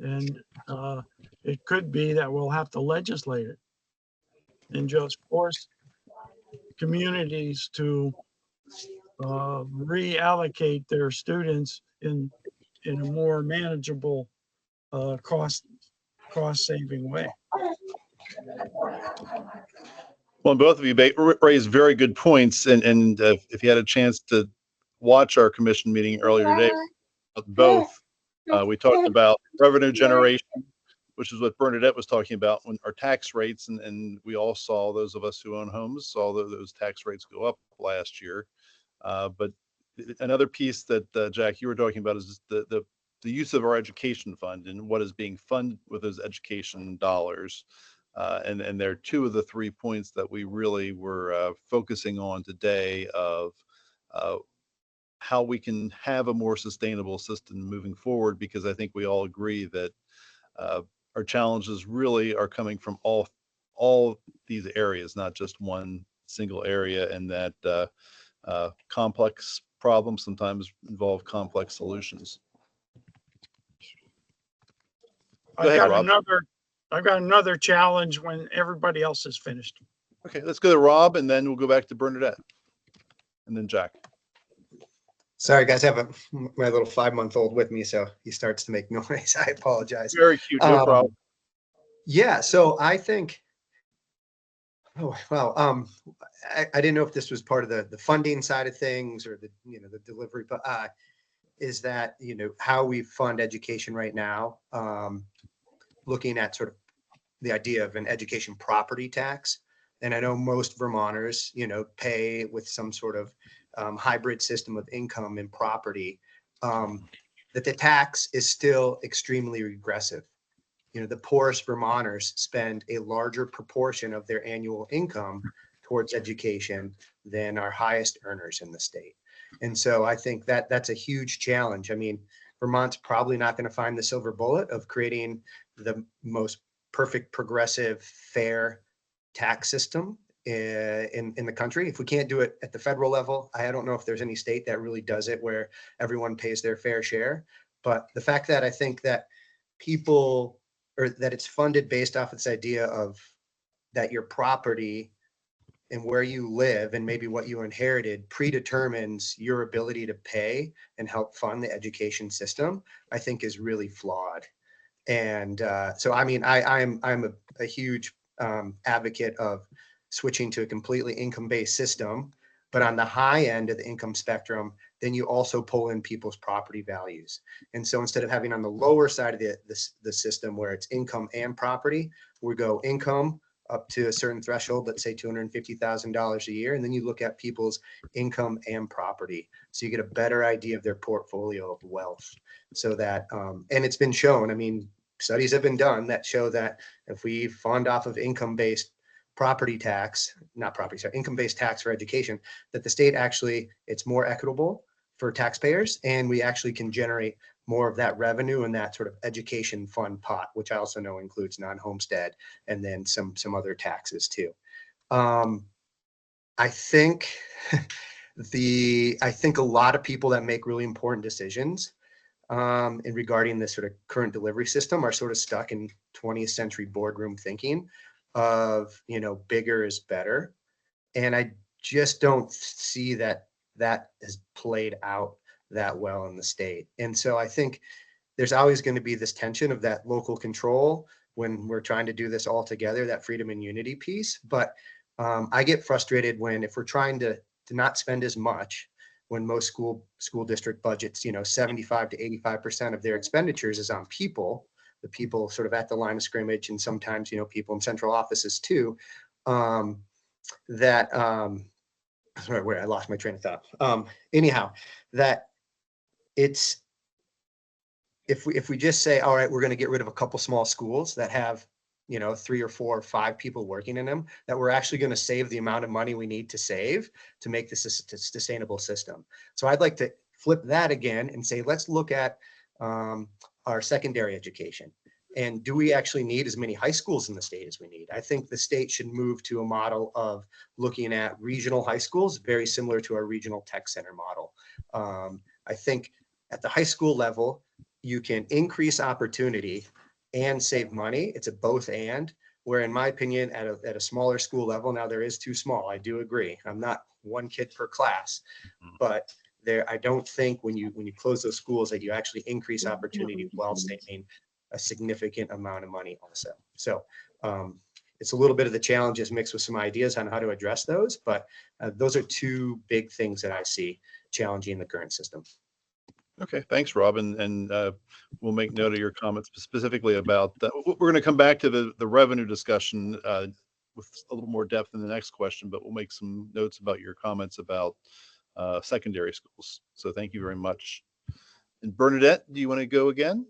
And it could be that we'll have to legislate it and just force communities to reallocate their students in a more manageable cost saving way. Well, both of you raised very good points, and if you had a chance to watch our commission meeting earlier today, both we talked about revenue generation, which is what Bernadette was talking about when our tax rates, and we all saw, those of us who own homes saw those tax rates go up last year. But another piece that Jack, you were talking about is the use of our education fund and what is being funded with those education dollars. And they're two of the 3 points that we really were focusing on today of how we can have a more sustainable system moving forward, because I think we all agree that our challenges really are coming from all these areas, not just one single area, and that complex problems sometimes involve complex solutions. Go ahead, I've got Rob. I've got another challenge when everybody else is finished. Okay, let's go to Rob and then we'll go back to Bernadette. And then Jack. Sorry, guys, I have my little 5-month-old with me, so he starts to make noise. I apologize. Very cute, no problem. Yeah, so I think, oh, well, I didn't know if this was part of the funding side of things or the, the delivery, but is that, how we fund education right now, looking at sort of the idea of an education property tax. And I know most Vermonters, pay with some sort of hybrid system of income and property, that the tax is still extremely regressive. The poorest Vermonters spend a larger proportion of their annual income towards education than our highest earners in the state. And so I think that that's a huge challenge. I mean, Vermont's probably not going to find the silver bullet of creating the most perfect, progressive, fair tax system in the country. If we can't do it at the federal level, I don't know if there's any state that really does it where everyone pays their fair share. But the fact that I think that people, or that it's funded based off this idea of that your property and where you live and maybe what you inherited predetermines your ability to pay and help fund the education system, I think is really flawed. And so, I mean, I'm a huge advocate of switching to a completely income-based system, but on the high end of the income spectrum, then you also pull in people's property values. And so instead of having on the lower side of the system where it's income and property, we go income up to a certain threshold, let's say $250,000 a year. And then you look at people's income and property. So you get a better idea of their portfolio of wealth. So that, and it's been shown, I mean, studies have been done that show that if we fund off of income-based property tax, not property, sorry, income-based tax for education, that the state actually, it's more equitable for taxpayers, and we actually can generate more of that revenue and that sort of education fund pot, which I also know includes non-homestead and then some other taxes too. I think a lot of people that make really important decisions in regarding this sort of current delivery system are sort of stuck in 20th century boardroom thinking of, bigger is better. And I just don't see that has played out that well in the state. And so I think there's always going to be this tension of that local control when we're trying to do this all together, that freedom and unity piece. But I get frustrated if we're trying to not spend as much, when most school district budgets, 75 to 85% of their expenditures is on people, the people sort of at the line of scrimmage, and sometimes, people in central offices too, sorry, where I lost my train of thought. Anyhow, that it's, if we just say, all right, we're going to get rid of a couple small schools that have, 3 or 4 or 5 people working in them, that we're actually going to save the amount of money we need to save to make this a sustainable system. So I'd like to flip that again and say, let's look at our secondary education. And do we actually need as many high schools in the state as we need? I think the state should move to a model of looking at regional high schools, very similar to our regional tech center model. I think at the high school level, you can increase opportunity and save money. It's a both and, where in my opinion, at a smaller school level, now there is too small, I do agree. I'm not 1 kid per class, but I don't think when you close those schools that you actually increase opportunity while saving a significant amount of money also. So it's a little bit of the challenges mixed with some ideas on how to address those, but those are 2 big things that I see challenging the current system. Okay, thanks, Rob. And we'll make note of your comments specifically about that. We're going to come back to the revenue discussion with a little more depth in the next question, but we'll make some notes about your comments about secondary schools. So thank you very much. And Bernadette, do you want to go again?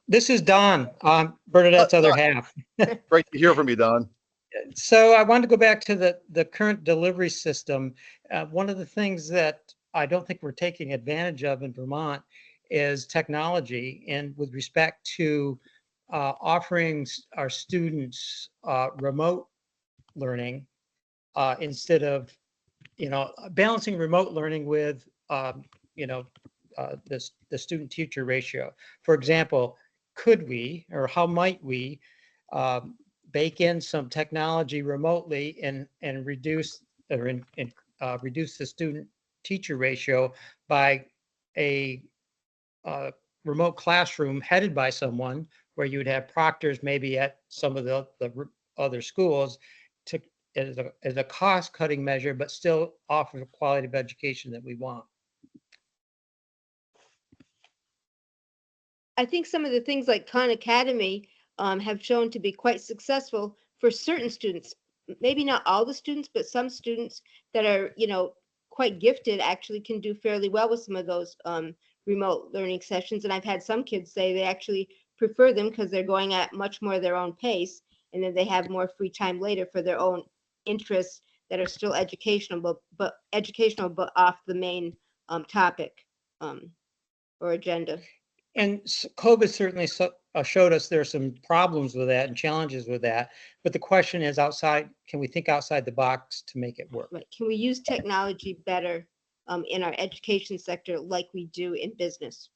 This is Don, Bernadette's other half. Great to hear from you, Don. So I wanted to go back to the current delivery system. One of the things that I don't think we're taking advantage of in Vermont is technology, and with respect to offering our students remote learning instead of, balancing remote learning with, the student teacher ratio. For example, could we, or how might we bake in some technology remotely and reduce reduce the student teacher ratio by a remote classroom headed by someone, where you would have proctors maybe at some of the other schools to as a cost cutting measure, but still offer the quality of education that we want. I think some of the things like Khan Academy have shown to be quite successful for certain students. Maybe not all the students, but some students that are, quite gifted actually can do fairly well with some of those remote learning sessions. And I've had some kids say they actually prefer them because they're going at much more their own pace, and then they have more free time later for their own interests that are still educational, but off the main topic or agenda. And COVID certainly showed us there are some problems with that and challenges with that. But the question is, can we think outside the box to make it work? Right. Can we use technology better in our education sector like we do in business?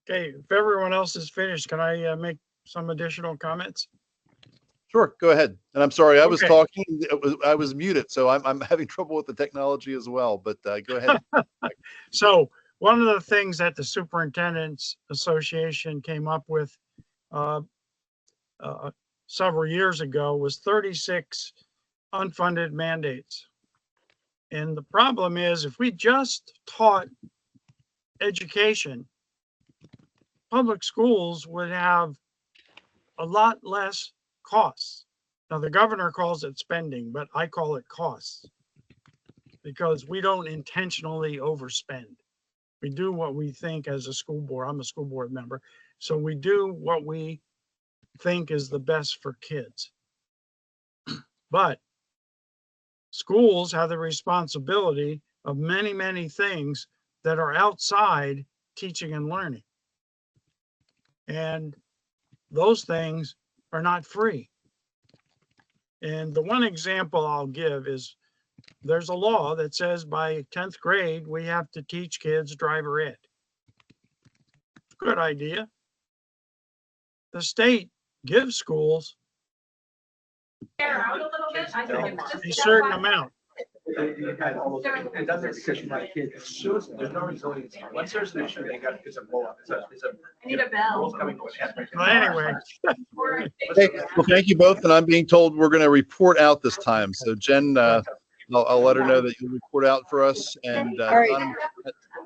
Okay, if everyone else is finished, can I make some additional comments? Sure, go ahead. And I'm sorry, I was Okay. talking, I was muted, so I'm having trouble with the technology as well, but go ahead. So one of the things that the Superintendent's Association came up with several years ago was 36 unfunded mandates. And the problem is, if we just taught education, public schools would have a lot less costs. Now, the governor calls it spending, but I call it costs, because we don't intentionally overspend. We do what we think as a school board. I'm a school board member. So we do what we think is the best for kids. But schools have the responsibility of many, many things that are outside teaching and learning. And those things are not free. And the one example I'll give is there's a law that says by 10th grade, we have to teach kids driver ed. Good idea. The state gives schools Out a little bit. I think it's a just certain amount. It doesn't because you like kids. As soon as there's no resilience. Once there's an issue, they got, it's a blow up. I need a bell. World's coming to an end. Well, anyway, Okay, well, thank you both, and I'm being told we're going to report out this time. So Jen, I'll let her know that you'll report out for us, and All right. Don,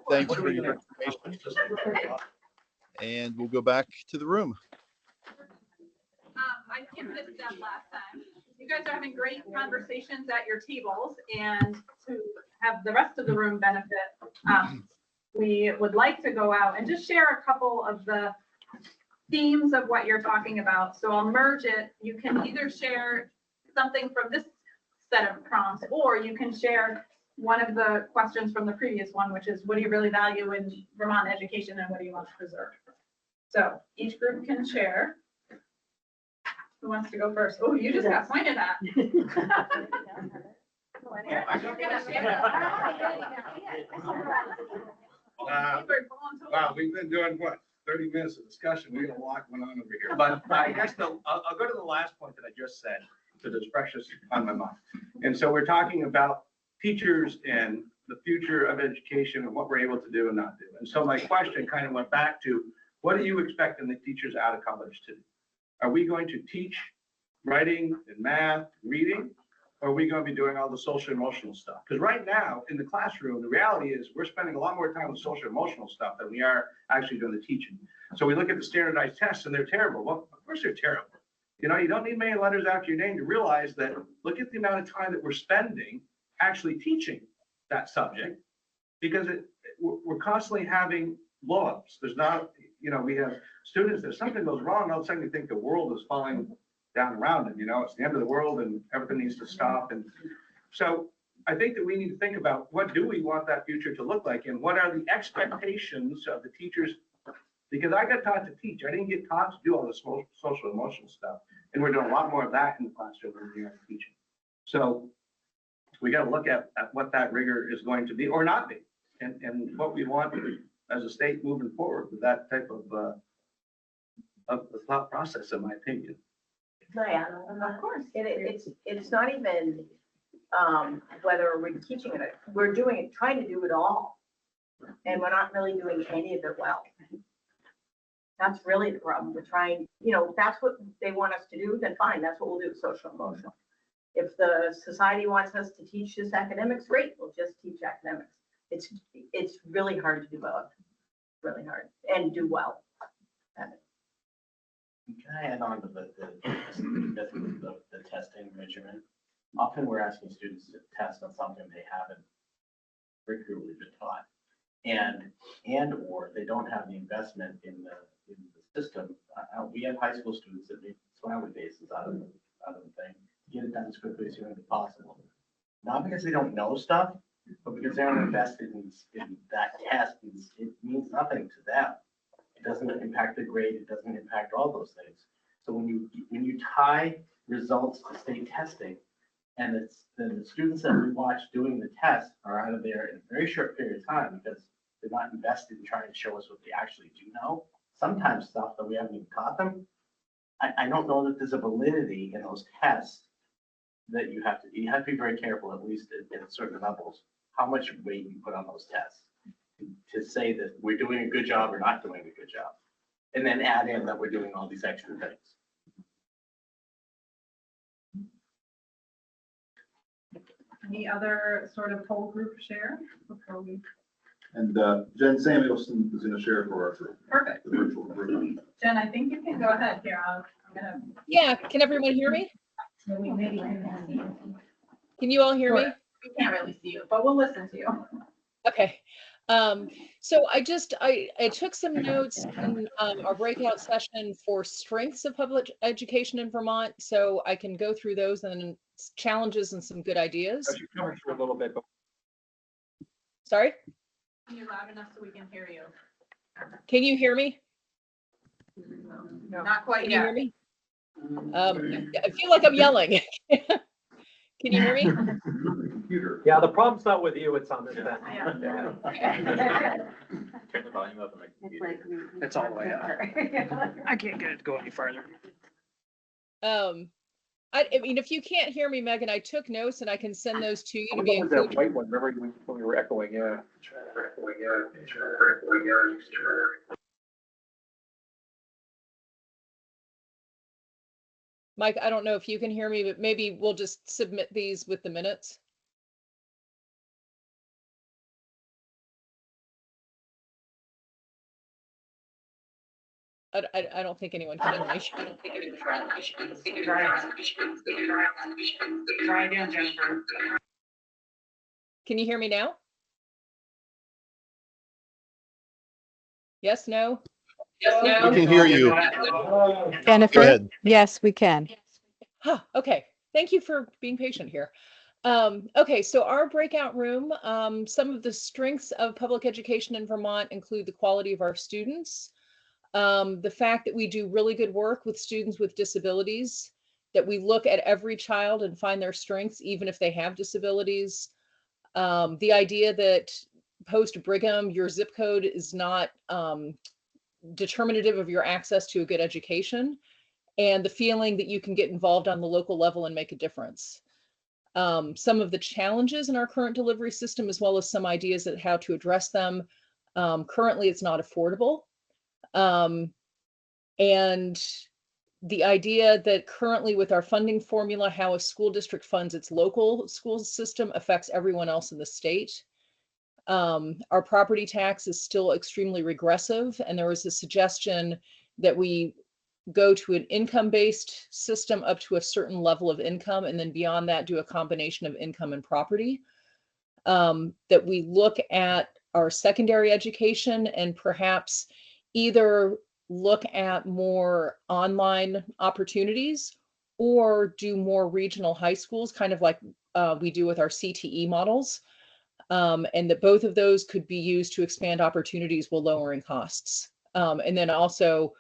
thanks for your information. And we'll go back to the room. I skipped this step last time. You guys are having great conversations at your tables, and to have the rest of the room benefit, we would like to go out and just share a couple of the themes of what you're talking about. So I'll merge it. You can either share something from this set of prompts, or you can share one of the questions from the previous one, which is, what do you really value in Vermont education and what do you want to preserve? So each group can share. Who wants to go first? Oh, you just got pointed at. Wow, we've been doing what, 30 minutes of discussion, we got a lot going on over here. But I guess I'll go to the last point that I just said, because it's precious on my mind. And so we're talking about teachers and the future of education and what we're able to do and not do. And so my question kind of went back to, what are you expecting the teachers out of college to do? Are we going to teach writing and math, reading? Or are we going to be doing all the social emotional stuff? Because right now in the classroom, the reality is we're spending a lot more time with social emotional stuff than we are actually doing the teaching. So we look at the standardized tests and they're terrible. Well, of course they're terrible. You know, you don't need many letters after your name to realize that, look at the amount of time that we're spending actually teaching that subject, because we're constantly having blow-ups. There's not, you know, we have students that something goes wrong, all of a sudden you think the world is falling down around them, you know, it's the end of the world and everything needs to stop. And so I think that we need to think about, what do we want that future to look like, and what are the expectations of the teachers Because I got taught to teach. I didn't get taught to do all the social emotional stuff. And we're doing a lot more of that in the classroom than we are teaching. So we got to look at what that rigor is going to be or not be, and what we want as a state moving forward with that type of the thought process, in my opinion. Of course. It's not even whether we're teaching it, we're doing it, trying to do it all. And we're not really doing any of it well. That's really the problem. We're trying, if that's what they want us to do, then fine, that's what we'll do, social emotional. If the society wants us to teach just academics, great, we'll just teach academics. It's really hard to do both, really hard, and do well. Can I add on to the testing measurement? Often we're asking students to test on something they haven't regularly been taught. Or they don't have the investment in the system. We have high school students that make smiley faces out of the thing to get it done as quickly as humanly possible. Not because they don't know stuff, but because they aren't invested in that test. It means nothing to them. It doesn't impact the grade. It doesn't impact all those things. So when you tie results to state testing, and the students that we watch doing the test are out of there in a very short period of time because they're not invested in trying to show us what they actually do know. Sometimes stuff that we haven't even taught them. I don't know that there's a validity in those tests that you have to be very careful, at least at certain levels, how much weight you put on those tests to say that we're doing a good job or not doing a good job, and then add in that we're doing all these extra things. Any other sort of whole group share before we? And Jen Samuelson is going to share for our Perfect. the virtual group. Jen, I think you can go ahead here. I'm gonna. Yeah, can everyone hear me? Can you all hear me? We can't really see you, but we'll listen to you. Okay. So I took some notes in our breakout session for strengths of public education in Vermont, so I can go through those and challenges and some good ideas. You're coming through a little bit, but Sorry? You're loud enough so we can hear you. Can you hear me? No. Not quite Can you yet. hear me? I feel like I'm yelling. Can you hear me? Computer. Yeah, the problem's not with you, it's on this end. Yeah. Turn the volume up on my computer. it's all the way up. I can't get it to go any farther. I mean, if you can't hear me, Megan, I took notes and I can send those to you to be That included. white one, remember when we were echoing, yeah. Mike, I don't know if you can hear me, but maybe we'll just submit these with the minutes. I don't think anyone can hear me. Try again, Jennifer. Can you hear me now? Yes, no? We can hear you. Jennifer? Go ahead. Yes, we can. Huh, okay. Thank you for being patient here. Okay, so our breakout room, some of the strengths of public education in Vermont include the quality of our students, the fact that we do really good work with students with disabilities, that we look at every child and find their strengths, even if they have disabilities. The idea that post-Brigham, your zip code is not determinative of your access to a good education, and the feeling that you can get involved on the local level and make a difference. Some of the challenges in our current delivery system, as well as some ideas at how to address them. Currently, it's not affordable. And the idea that currently with our funding formula, how a school district funds its local school system affects everyone else in the state. Our property tax is still extremely regressive, and there was a suggestion that we go to an income-based system up to a certain level of income, and then beyond that, do a combination of income and property. That we look at our secondary education and perhaps either look at more online opportunities or do more regional high schools, kind of like we do with our CTE models. And that both of those could be used to expand opportunities while lowering costs. And then also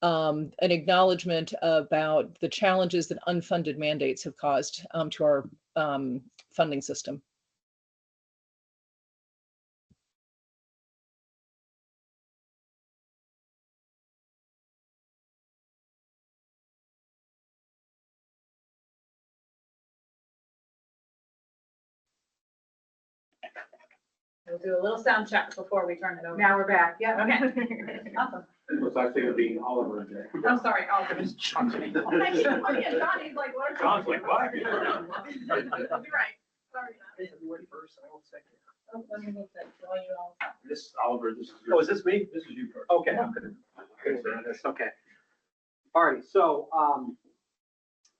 an acknowledgement about the challenges that unfunded mandates have caused to our funding system. We'll do a little sound check before we turn it over. Now we're back, yeah. Okay. Awesome. It was actually gonna be Oliver today. I'm sorry, Oliver. John's like, what? John's like, what? You're right. Sorry. Oh, let me move that. While you all- This, Oliver, this is. Oh, is this me? This is you first. Okay. That's okay. All right, so,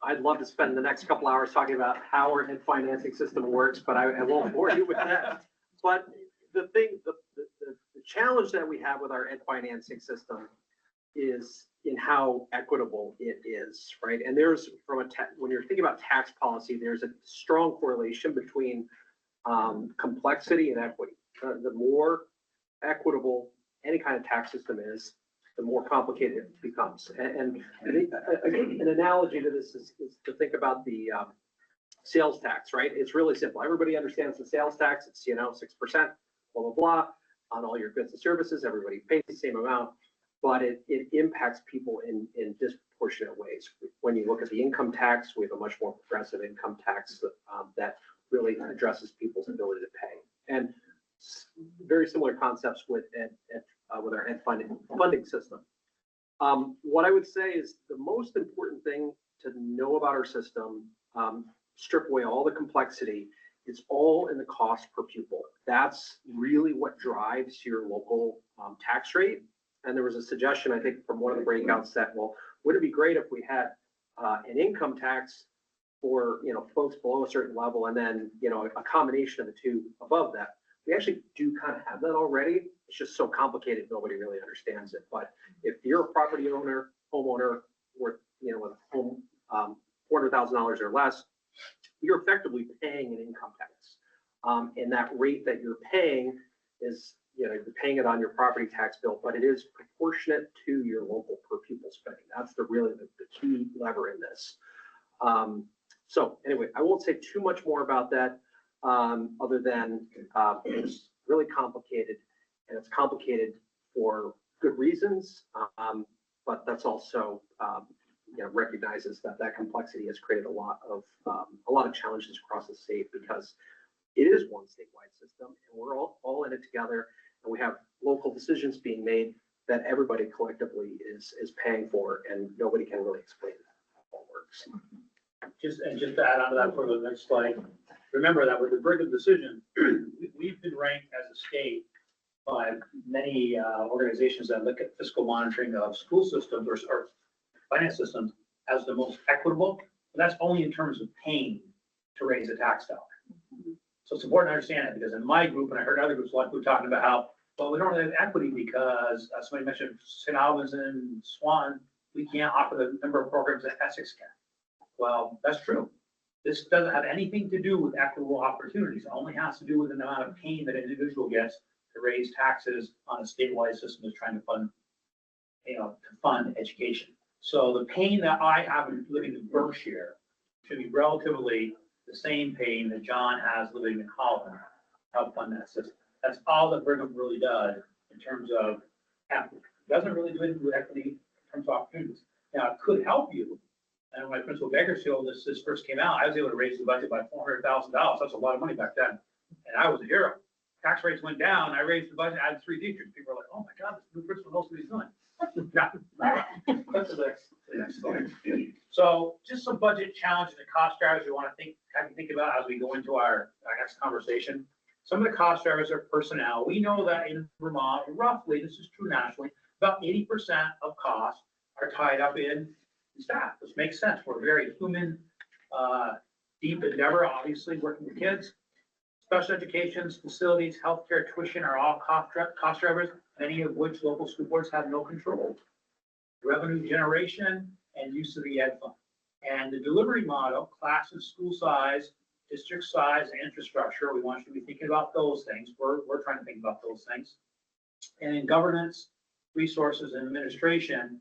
I'd love to spend the next couple hours talking about how our ed financing system works, but I won't bore you with that. But the challenge that we have with our ed financing system is in how equitable it is, right? And there's, when you're thinking about tax policy, there's a strong correlation between complexity and equity. The more equitable any kind of tax system is, the more complicated it becomes. And an analogy to this is to think about the sales tax, right? It's really simple. Everybody understands the sales tax. It's, 6%, blah, blah, blah, on all your goods and services. Everybody pays the same amount, but it impacts people in disproportionate ways. When you look at the income tax, we have a much more progressive income tax that really addresses people's ability to pay. And very similar concepts with our ed funding system. What I would say is the most important thing to know about our system, strip away all the complexity, it's all in the cost per pupil. That's really what drives your local tax rate. And there was a suggestion, I think, from one of the breakouts that, well, would it be great if we had an income tax for, folks below a certain level and then, a combination of the two above that. We actually do kind of have that already. It's just so complicated, nobody really understands it. But if you're a property owner, homeowner, with, with a home, $400,000 or less, you're effectively paying an income tax. And that rate that you're paying is, you're paying it on your property tax bill, but it is proportionate to your local per pupil spending. That's really the key lever in this. So anyway, I won't say too much more about that, other than it's really complicated, and it's complicated for good reasons. But that's also recognizes that complexity has created a lot of challenges across the state because it is one statewide system, and we're all in it together, and we have local decisions being made that everybody collectively is paying for, and nobody can really explain how it all works. Just to add on to that for the next slide, remember that with the Brigham decision, we've been ranked as a state by many organizations that look at fiscal monitoring of school systems or finance systems as the most equitable. But that's only in terms of paying to raise a tax dollar. So it's important to understand it, because in my group, and I heard other groups like we were talking about how, well, we don't really have equity because somebody mentioned St. Albans and Swan, we can't offer the number of programs that Essex can. Well, that's true. This doesn't have anything to do with equitable opportunities. It only has to do with the amount of pain that an individual gets to raise taxes on a statewide system that's trying to fund education. So the pain that I have living in Berkshire should be relatively the same pain that John has living in Holland to help fund that system. That's all that Brigham really does in terms of equity. It doesn't really do anything with equity in terms of opportunities. Now, it could help you. And when my principal Bakersfield, this first came out, I was able to raise the budget by $400,000. That's a lot of money back then. And I was a hero. Tax rates went down. I raised the budget, added 3 teachers. People were like, oh my God, this new principal knows what he's doing. That's the next slide. So just some budget challenges and cost drivers we want to think about as we go into our next conversation. Some of the cost drivers are personnel. We know that in Vermont, roughly, this is true nationally, about 80% of costs are tied up in staff, which makes sense. We're a very human, deep endeavor, obviously, working with kids. Special education, facilities, healthcare, tuition are all cost drivers, many of which local school boards have no control. Revenue generation and use of the ed fund. And the delivery model, classes, school size, district size, and infrastructure, we want you to be thinking about those things. We're trying to think about those things. And in governance, resources, and administration,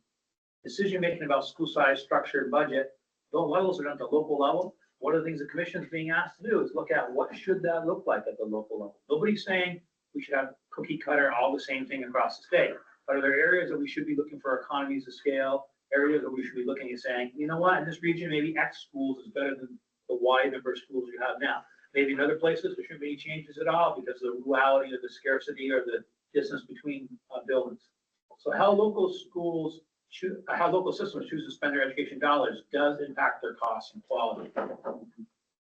decision-making about school size, structure, and budget, those levels are done at the local level. One of the things the commission is being asked to do is look at what should that look like at the local level. Nobody's saying we should have cookie cutter, all the same thing across the state. But are there areas that we should be looking for economies of scale, areas that we should be looking at saying, you know what, in this region, maybe X schools is better than the Y number of schools you have now. Maybe in other places, there shouldn't be any changes at all because of the rurality or the scarcity or the distance between buildings. So how local schools how local systems choose to spend their education dollars does impact their costs and quality.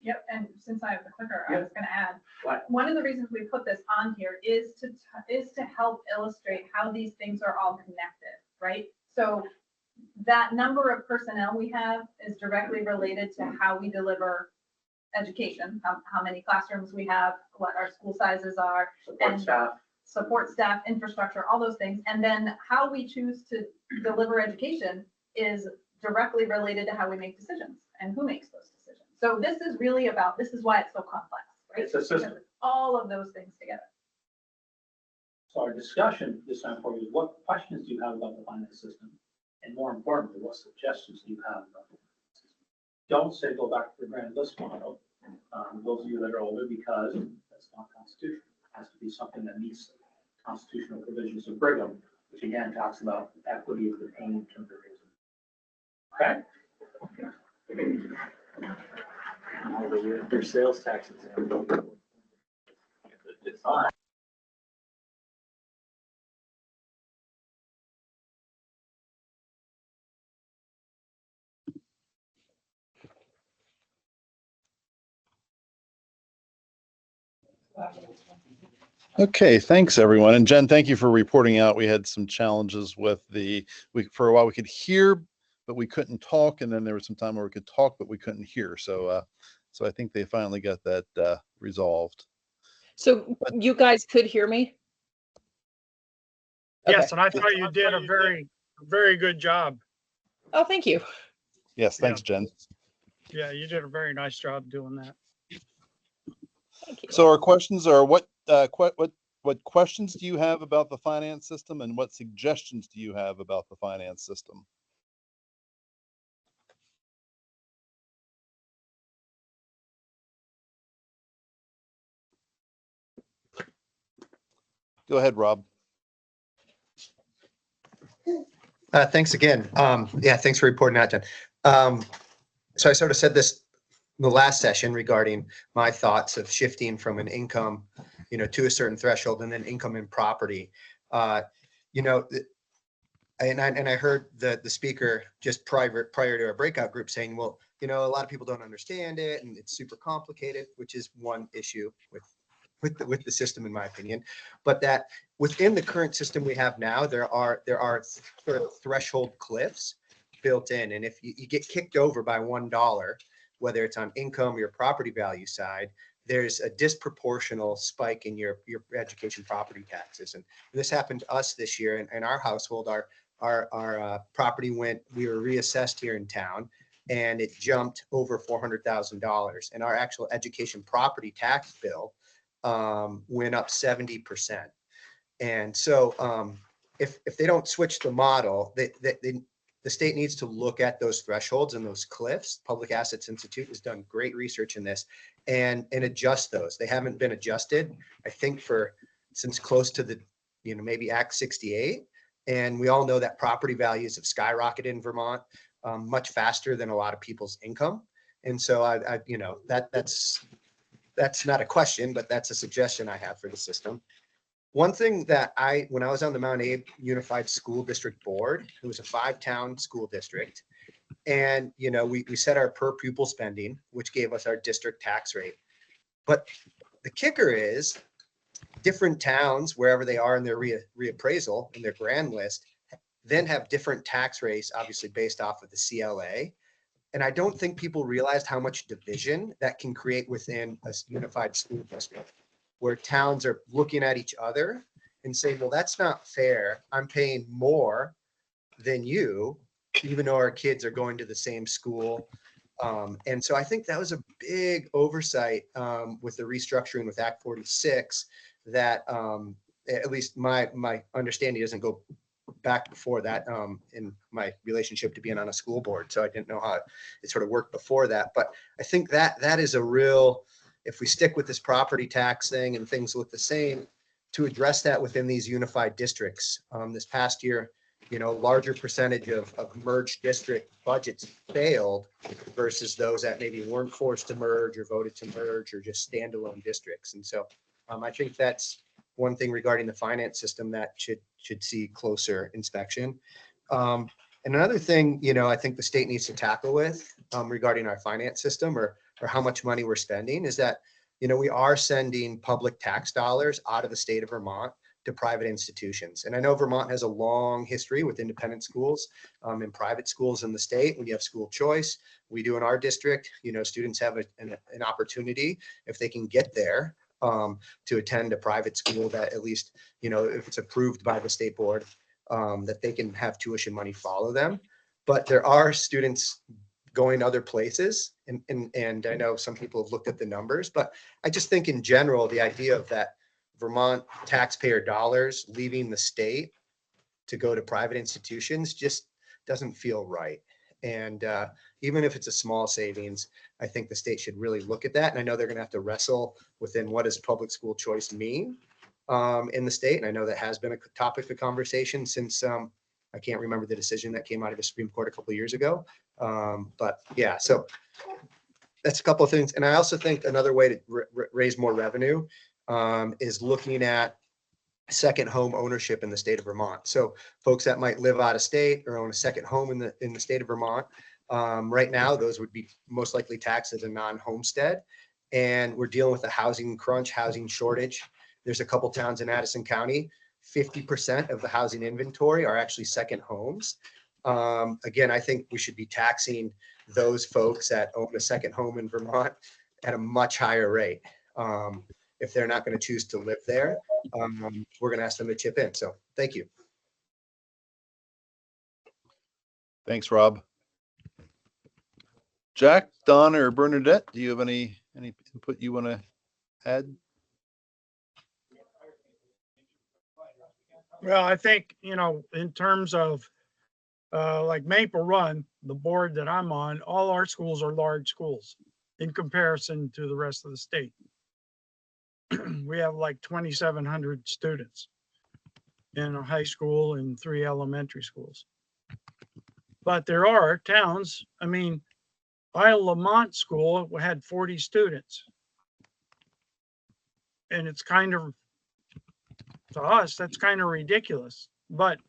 Yep, and since I have the clicker, I was gonna add, What? one of the reasons we put this on here is to help illustrate how these things are all connected, right? So that number of personnel we have is directly related to how we deliver education, how many classrooms we have, what our school sizes are, support staff, infrastructure, all those things. And then how we choose to deliver education is directly related to how we make decisions and who makes those decisions. So this is really about, this is why it's so complex, right? It's a system. Because it's all of those things together. So our discussion this time for you is what questions do you have about the finance system? And more importantly, what suggestions do you have about the finance system? Don't say go back to the grand list model, those of you that are older, because that's not constitutional. It has to be something that meets the constitutional provisions of Brigham, which again talks about equity of the payment terms of reason. Okay? Your sales taxes. It's not. Okay, thanks everyone. And Jen, thank you for reporting out. We had some challenges with for a while we could hear, but we couldn't talk. And then there was some time where we could talk, but we couldn't hear. So, so I think they finally got that resolved. So you guys could hear me? Yes, and I thought you did a very good job. Oh, thank you. Yes, thanks, Jen. Yeah, you did a very nice job doing that. Thank you. So our questions are what questions do you have about the finance system and what suggestions do you have about the finance system? Go ahead, Rob. Thanks again. Yeah, thanks for reporting out, Jen. So I sort of said this in the last session regarding my thoughts of shifting from an income, to a certain threshold and then income and property. And I heard the speaker just prior to our breakout group saying, well, a lot of people don't understand it and it's super complicated, which is one issue with the system, in my opinion. But that within the current system we have now, there are sort of threshold cliffs built in. And if you get kicked over by $1, whether it's on income or your property value side, there's a disproportional spike in your education property taxes. And this happened to us this year in our household. Our property we were reassessed here in town, and it jumped over $400,000. And our actual education property tax bill went up 70%. And so if they don't switch the model, the state needs to look at those thresholds and those cliffs. Public Assets Institute has done great research in this and adjust those. They haven't been adjusted, I think, since close to the, maybe Act 68. And we all know that property values have skyrocketed in Vermont much faster than a lot of people's income. And so that's not a question, but that's a suggestion I have for the system. One thing that when I was on the Mount Abe Unified School District Board, it was a 5-town school district. And, we set our per pupil spending, which gave us our district tax rate. But the kicker is different towns, wherever they are in their reappraisal, in their grand list, then have different tax rates, obviously based off of the CLA. And I don't think people realized how much division that can create within a unified school district, where towns are looking at each other and saying, well, that's not fair. I'm paying more than you, even though our kids are going to the same school. And so I think that was a big oversight with the restructuring with Act 46 that at least my understanding doesn't go back before that in my relationship to being on a school board. So I didn't know how it sort of worked before that. But I think that is a real, if we stick with this property tax thing and things look the same, to address that within these unified districts. This past year, larger percentage of merged district budgets failed versus those that maybe weren't forced to merge or voted to merge or just standalone districts. And so I think that's one thing regarding the finance system that should see closer inspection. And another thing, I think the state needs to tackle with regarding our finance system or how much money we're spending is that, we are sending public tax dollars out of the state of Vermont to private institutions. And I know Vermont has a long history with independent schools and private schools in the state. When you have school choice, we do in our district, students have an opportunity if they can get there to attend a private school that at least, if it's approved by the state board, that they can have tuition money follow them. But there are students going other places. And I know some people have looked at the numbers, but I just think in general, the idea of that Vermont taxpayer dollars leaving the state to go to private institutions just doesn't feel right. And even if it's a small savings, I think the state should really look at that. And I know they're going to have to wrestle within what does public school choice mean in the state. And I know that has been a topic of conversation since I can't remember the decision that came out of the Supreme Court a couple of years ago. But yeah, so that's a couple of things. And I also think another way to raise more revenue is looking at second home ownership in the state of Vermont. So folks that might live out of state or own a second home in the state of Vermont, right now, those would be most likely taxed as a non-homestead. And we're dealing with a housing crunch, housing shortage. There's a couple towns in Addison County, 50% of the housing inventory are actually second homes. Again, I think we should be taxing those folks that own a second home in Vermont at a much higher rate. If they're not going to choose to live there, we're going to ask them to chip in. So thank you. Thanks, Rob. Jack, Don, or Bernadette, do you have any input you want to add? Well, I think, in terms of like Maple Run, the board that I'm on, all our schools are large schools in comparison to the rest of the state. We have like 2,700 students in a high school and 3 elementary schools. But there are towns, Isle Lamont School had 40 students. And it's kind of, to us, that's kind of ridiculous. But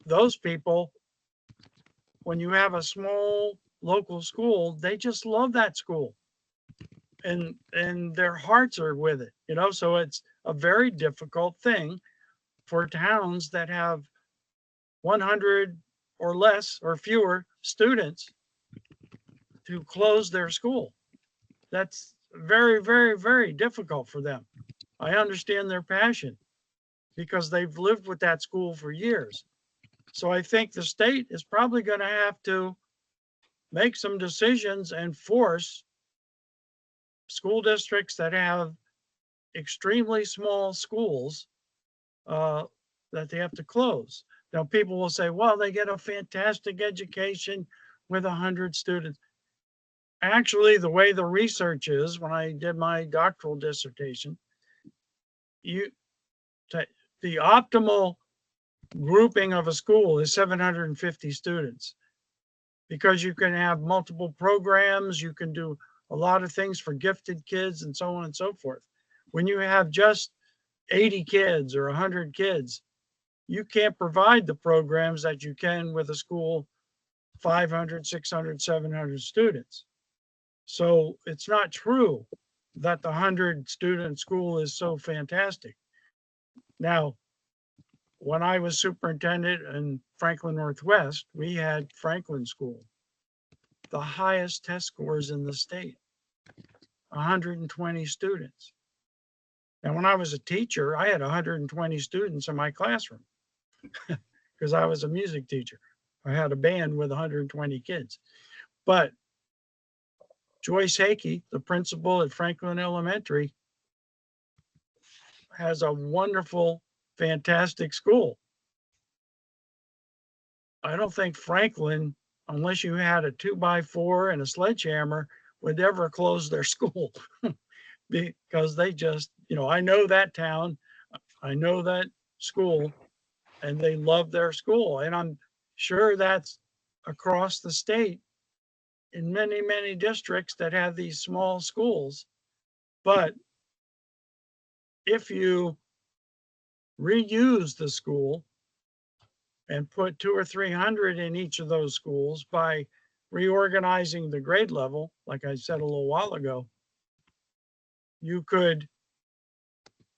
those people, when you have a small local school, they just love that school. And their hearts are with it, so it's a very difficult thing for towns that have 100 or less or fewer students to close their school. That's very, very, very difficult for them. I understand their passion because they've lived with that school for years. So I think the state is probably going to have to make some decisions and force school districts that have extremely small schools that they have to close. Now, people will say, well, they get a fantastic education with 100 students. Actually, the way the research is, when I did my doctoral dissertation, the optimal grouping of a school is 750 students because you can have multiple programs, you can do a lot of things for gifted kids and so on and so forth. When you have just 80 kids or 100 kids, you can't provide the programs that you can with a school 500, 600, 700 students. So it's not true that the 100 student school is so fantastic. Now, when I was superintendent in Franklin Northwest, we had Franklin School, the highest test scores in the state, 120 students. And when I was a teacher, I had 120 students in my classroom because I was a music teacher. I had a band with 120 kids. But Joyce Hakey, the principal at Franklin Elementary, has a wonderful, fantastic school. I don't think Franklin, unless you had a 2x4 and a sledgehammer, would ever close their school. Because they just, I know that town, I know that school, and they love their school. And I'm sure that's across the state in many, many districts that have these small schools. But if you reuse the school and put 200 or 300 in each of those schools by reorganizing the grade level, like I said a little while ago, you could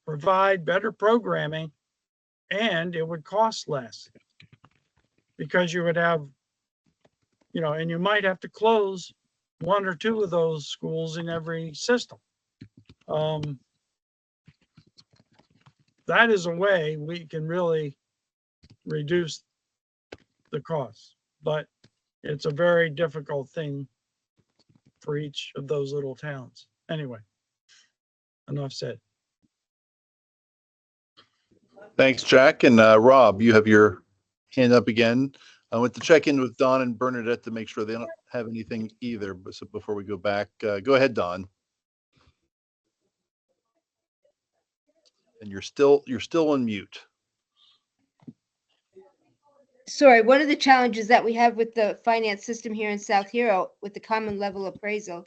provide better programming and it would cost less because you would have, and you might have to close 1 or 2 of those schools in every system. That is a way we can really reduce the costs, but it's a very difficult thing for each of those little towns. Anyway, enough said. Thanks, Jack. And Rob, you have your hand up again. I went to check in with Don and Bernadette to make sure they don't have anything either. But so before we go back, go ahead, Don. And you're still on mute. Sorry, one of the challenges that we have with the finance system here in South Hero with the common level appraisal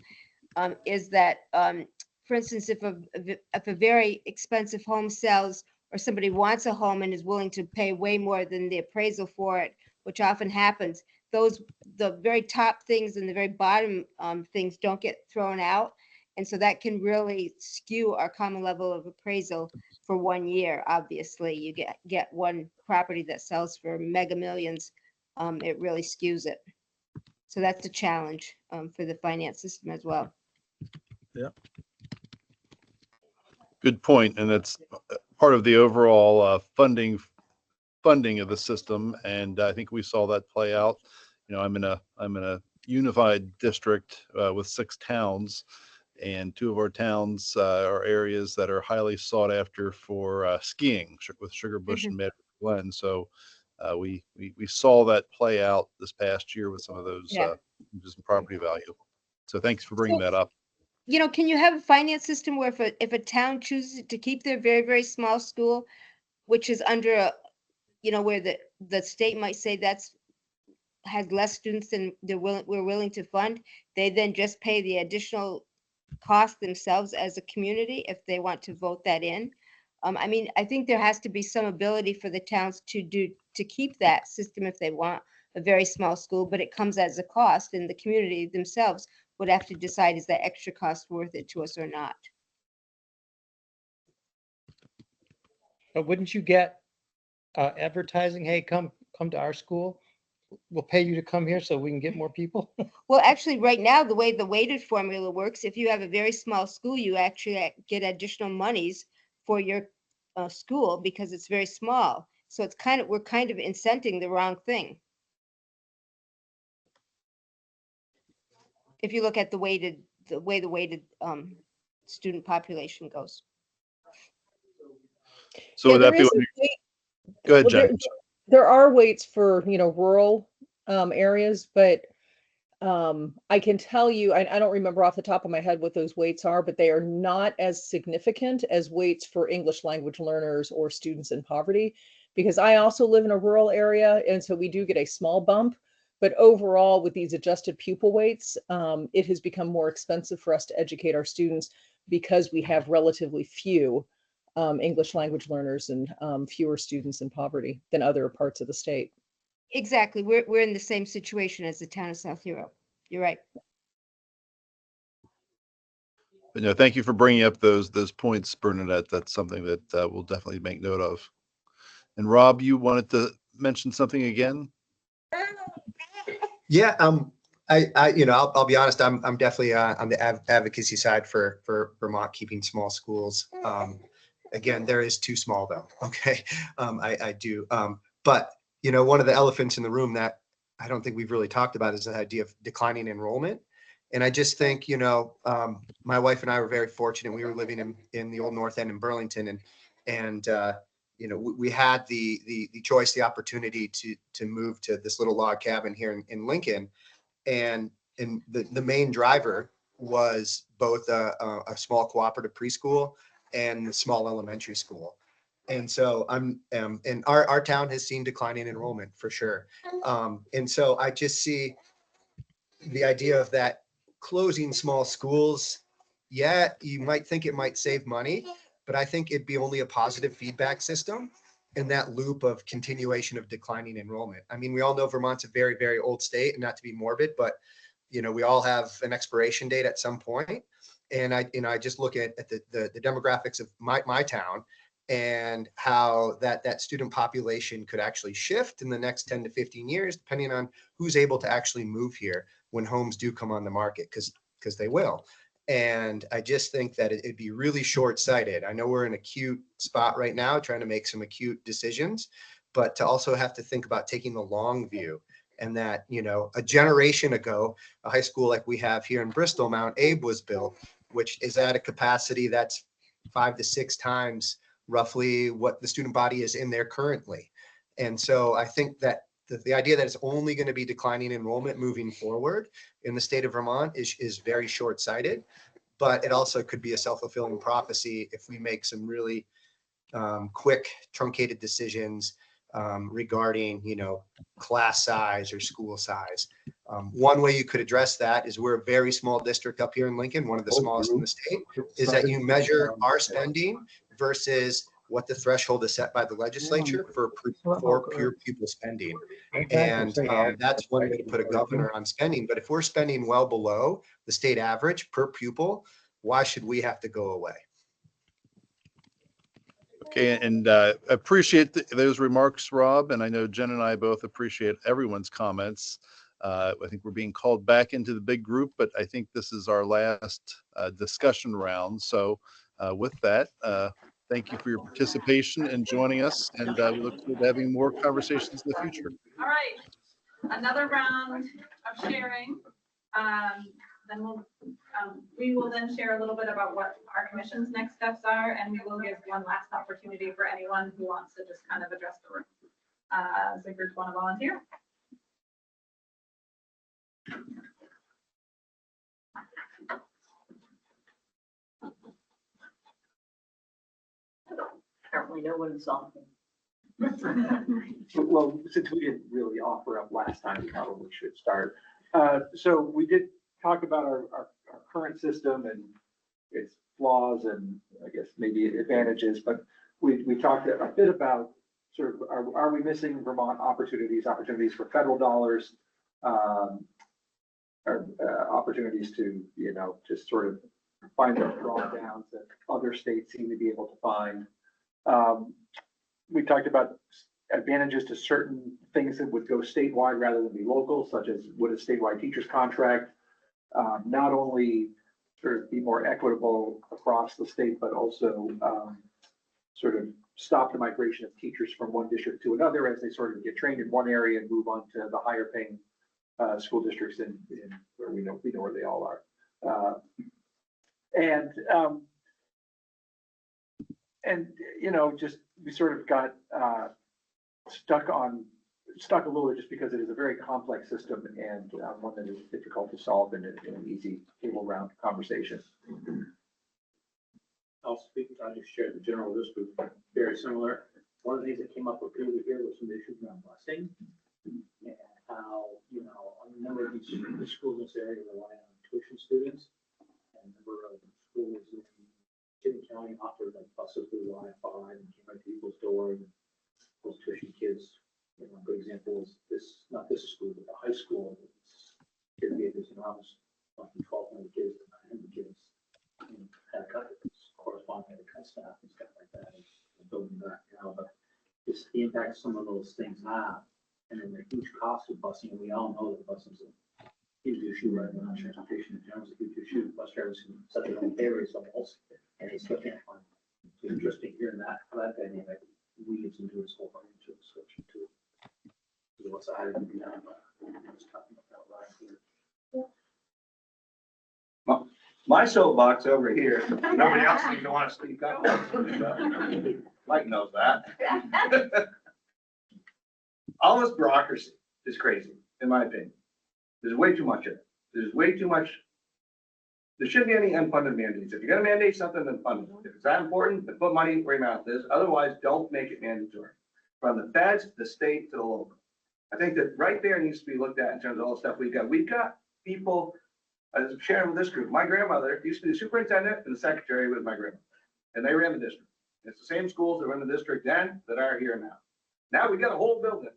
is that, for instance, if a very expensive home sells or somebody wants a home and is willing to pay way more than the appraisal for it, which often happens, the very top things and the very bottom things don't get thrown out. And so that can really skew our common level of appraisal for 1 year. Obviously, you get one property that sells for mega millions. It really skews it. So that's a challenge for the finance system as well. Yeah. Good point. And that's part of the overall funding of the system. And I think we saw that play out. I'm in a unified district with 6 towns. And 2 of our towns are areas that are highly sought after for skiing with Sugar Bush and Mad Glen. So we saw that play out this past year with some of those just property value. So thanks for bringing that up. Can you have a finance system where if a town chooses to keep their very, very small school, which is under a, where the state might say has less students than we're willing to fund, they then just pay the additional cost themselves as a community if they want to vote that in. I think there has to be some ability for the towns to keep that system if they want a very small school, but it comes as a cost, and the community themselves would have to decide, is that extra cost worth it to us or not? But wouldn't you get advertising? Hey, come to our school. We'll pay you to come here so we can get more people. Well, actually, right now, the way the weighted formula works, if you have a very small school, you actually get additional monies for your school because it's very small. So we're kind of incenting the wrong thing. If you look at the way the weighted student population goes. So would that be? Go ahead, Jack. There are weights for, rural areas, but I can tell you, I don't remember off the top of my head what those weights are, but they are not as significant as weights for English language learners or students in poverty, because I also live in a rural area, and so we do get a small bump. But overall, with these adjusted pupil weights, it has become more expensive for us to educate our students because we have relatively few English language learners and fewer students in poverty than other parts of the state. Exactly. We're in the same situation as the town of South Hero. You're right. But no, thank you for bringing up those points, Bernadette. That's something that we'll definitely make note of. And Rob, you wanted to mention something again? Yeah. I'll be honest. I'm definitely on the advocacy side for Vermont keeping small schools. Again, there is too small though. Okay. I do. But one of the elephants in the room that I don't think we've really talked about is the idea of declining enrollment. And I just think, my wife and I were very fortunate. We were living in the old North End in Burlington, and we had the choice, the opportunity to move to this little log cabin here in Lincoln. And the main driver was both a small cooperative preschool and a small elementary school. And so and our town has seen declining enrollment for sure. And so I just see the idea of that closing small schools. Yeah, you might think it might save money, but I think it'd be only a positive feedback system in that loop of continuation of declining enrollment. I mean, we all know Vermont's a very, very old state, and not to be morbid, but we all have an expiration date at some point. And I just look at the demographics of my town and how that student population could actually shift in the next 10 to 15 years, depending on who's able to actually move here when homes do come on the market, because they will. And I just think that it'd be really short-sighted. I know we're in an acute spot right now, trying to make some acute decisions, but to also have to think about taking the long view. And that, a generation ago, a high school like we have here in Bristol, Mount Abe, was built, which is at a capacity that's 5 to 6 times roughly what the student body is in there currently. And so I think that the idea that it's only going to be declining enrollment moving forward in the state of Vermont is very short-sighted, but it also could be a self-fulfilling prophecy if we make some really quick, truncated decisions regarding, class size or school size. One way you could address that is we're a very small district up here in Lincoln, one of the smallest in the state, is that you measure our spending versus what the threshold is set by the legislature for pure pupil spending. And that's one way to put a governor on spending. But if we're spending well below the state average per pupil, why should we have to go away? Okay, and appreciate those remarks, Rob. And I know Jen and I both appreciate everyone's comments. I think we're being called back into the big group, but I think this is our last discussion round. So with that, thank you for your participation and joining us. And we look forward to having more conversations in the future. All right, another round of sharing. Then we will then share a little bit about what our commission's next steps are, and we will give one last opportunity for anyone who wants to just kind of address the room. Does the group want to volunteer? Apparently no one's on. Well, since we didn't really offer up last time, we probably should start. So we did talk about our current system and its flaws and I guess maybe advantages, but we talked a bit about sort of, are we missing Vermont opportunities for federal dollars, or opportunities to, just sort of find those drawdowns that other states seem to be able to find. We talked about advantages to certain things that would go statewide rather than be local, such as would a statewide teacher's contract not only sort of be more equitable across the state, but also sort of stop the migration of teachers from one district to another as they sort of get trained in one area and move on to the higher paying school districts in where we know where they all are. Just we sort of got stuck a little just because it is a very complex system and one that is difficult to solve in an easy table round conversation. I'll speak, I just shared the general list group, very similar. One of the things that came up repeatedly here was some issues around busing and how, a number of these schools in this area rely on tuition students, and a number of schools in City County offer like buses through Wi-Fi and came right to people's door, and those tuition kids. A good example is not this school, but the high school. It's like 1,200 kids, 900 kids. And had a cut, corresponding to cut staff and stuff like that. And building that now, but it's the impact some of those things have. And then the huge cost of busing, and we all know that busing is a huge issue right now. Transportation in general is a huge issue. Bus drivers can set their own pay rates almost, and they still can't find. It's interesting hearing that, how that dynamic weaves into this whole thing to switch to. What's added to be done, but I was talking about that last year. My soapbox over here, nobody else seems to want to speak up. Mike knows that. All this bureaucracy is crazy, in my opinion. There's way too much of it. There's way too much. There shouldn't be any unfunded mandates. If you're gonna mandate something, then fund it. If it's that important, then put money where your mouth is. Otherwise, don't make it mandatory. From the feds, to the state, to the local. I think that right there needs to be looked at in terms of all the stuff we've got. We've got people, I was sharing with this group, my grandmother used to be the superintendent and the secretary with my grandmother. And they ran the district. It's the same schools that were in the district then that are here now. Now we got a whole building.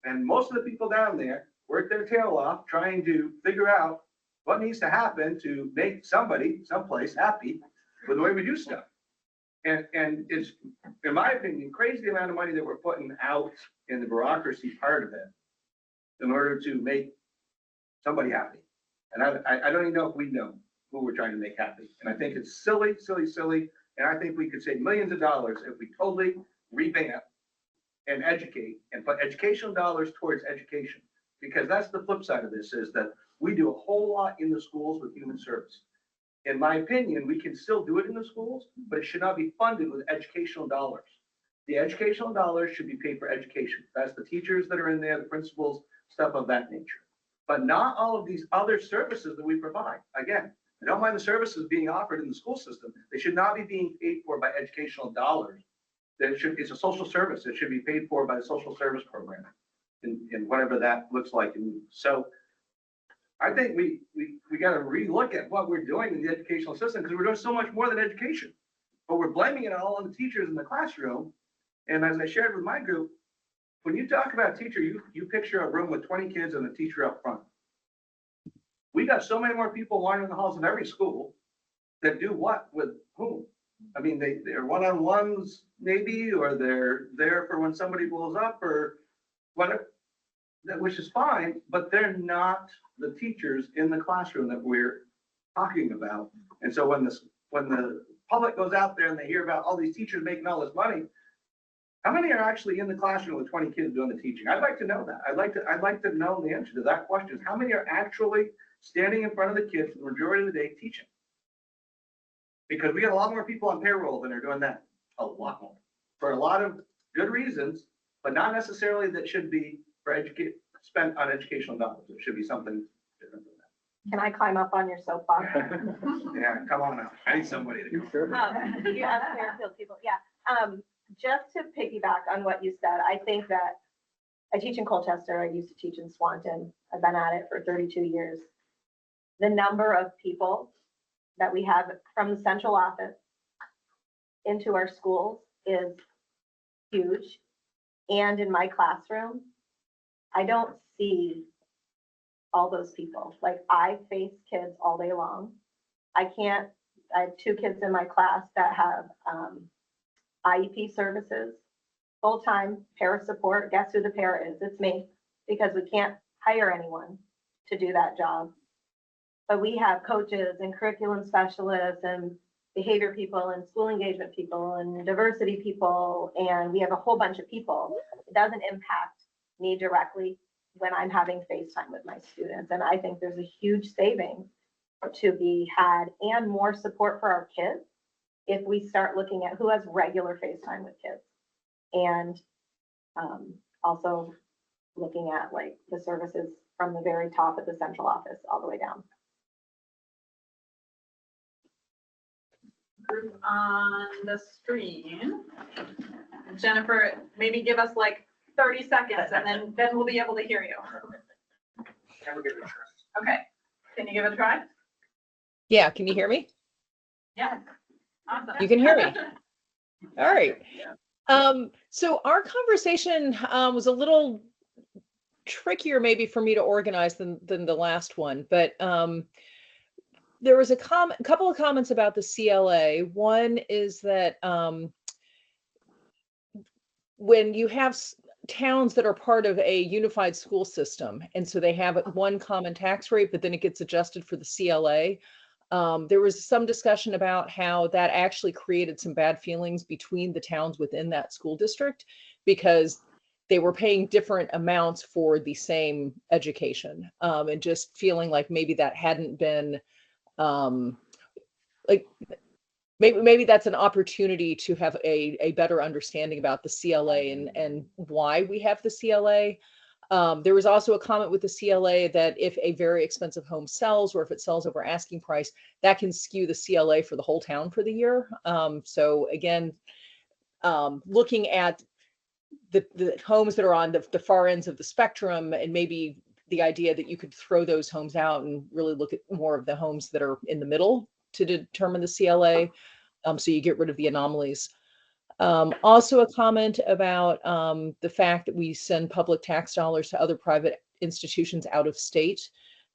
And most of the people down there work their tail off trying to figure out what needs to happen to make somebody, someplace happy with the way we do stuff. And it's, in my opinion, crazy the amount of money that we're putting out in the bureaucracy part of it in order to make somebody happy. And I don't even know if we know who we're trying to make happy. And I think it's silly, silly, silly. And I think we could save millions of dollars if we totally revamp and educate and put educational dollars towards education. Because that's the flip side of this, is that we do a whole lot in the schools with human service. In my opinion, we can still do it in the schools, but it should not be funded with educational dollars. The educational dollars should be paid for education. That's the teachers that are in there, the principals, stuff of that nature. But not all of these other services that we provide. Again, I don't mind the services being offered in the school system. They should not be being paid for by educational dollars. It's a social service. It should be paid for by the social service program and whatever that looks like. And so I think we got to relook at what we're doing in the educational system, because we're doing so much more than education, but we're blaming it all on the teachers in the classroom. And as I shared with my group, when you talk about teacher, you picture a room with 20 kids and a teacher up front. We got so many more people wandering the halls of every school that do what with whom. I mean, they're one-on-ones maybe, or they're there for when somebody blows up or whatever, which is fine, but they're not the teachers in the classroom that we're talking about. And so when the public goes out there and they hear about all these teachers making all this money, how many are actually in the classroom with 20 kids doing the teaching? I'd like to know that. I'd like to know the answer to that question. How many are actually standing in front of the kids for the majority of the day teaching? Because we got a lot more people on payroll than are doing that. A lot more. For a lot of good reasons, but not necessarily that should be for spent on educational dollars. It should be something different than that. Can I climb up on your soapbox? Yeah, come on out. I need somebody to go. You have Fairfield people, yeah. Just to piggyback on what you said, I think that I teach in Colchester. I used to teach in Swanton. I've been at it for 32 years. The number of people that we have from the central office into our schools is huge. And in my classroom, I don't see all those people. Like, I face kids all day long. I have 2 kids in my class that have IEP services, full-time para support. Guess who the para is? It's me, because we can't hire anyone to do that job. But we have coaches and curriculum specialists and behavior people and school engagement people and diversity people, and we have a whole bunch of people. It doesn't impact me directly when I'm having FaceTime with my students. And I think there's a huge savings to be had and more support for our kids if we start looking at who has regular FaceTime with kids. And also looking at like the services from the very top of the central office all the way down. Group on the screen. Jennifer, maybe give us like 30 seconds and then we'll be able to hear you. Okay, can you give it a try? Yeah, can you hear me? Yeah, awesome. You can hear me. All right. So our conversation was a little trickier maybe for me to organize than the last one, but there was a couple of comments about the CLA. One is that when you have towns that are part of a unified school system, and so they have one common tax rate, but then it gets adjusted for the CLA. There was some discussion about how that actually created some bad feelings between the towns within that school district, because they were paying different amounts for the same education, and just feeling like maybe that hadn't been like maybe that's an opportunity to have a better understanding about the CLA and why we have the CLA. There was also a comment with the CLA that if a very expensive home sells, or if it sells over asking price, that can skew the CLA for the whole town for the year. So again, looking at the homes that are on the far ends of the spectrum, and maybe the idea that you could throw those homes out and really look at more of the homes that are in the middle to determine the CLA, so you get rid of the anomalies. Also a comment about the fact that we send public tax dollars to other private institutions out of state,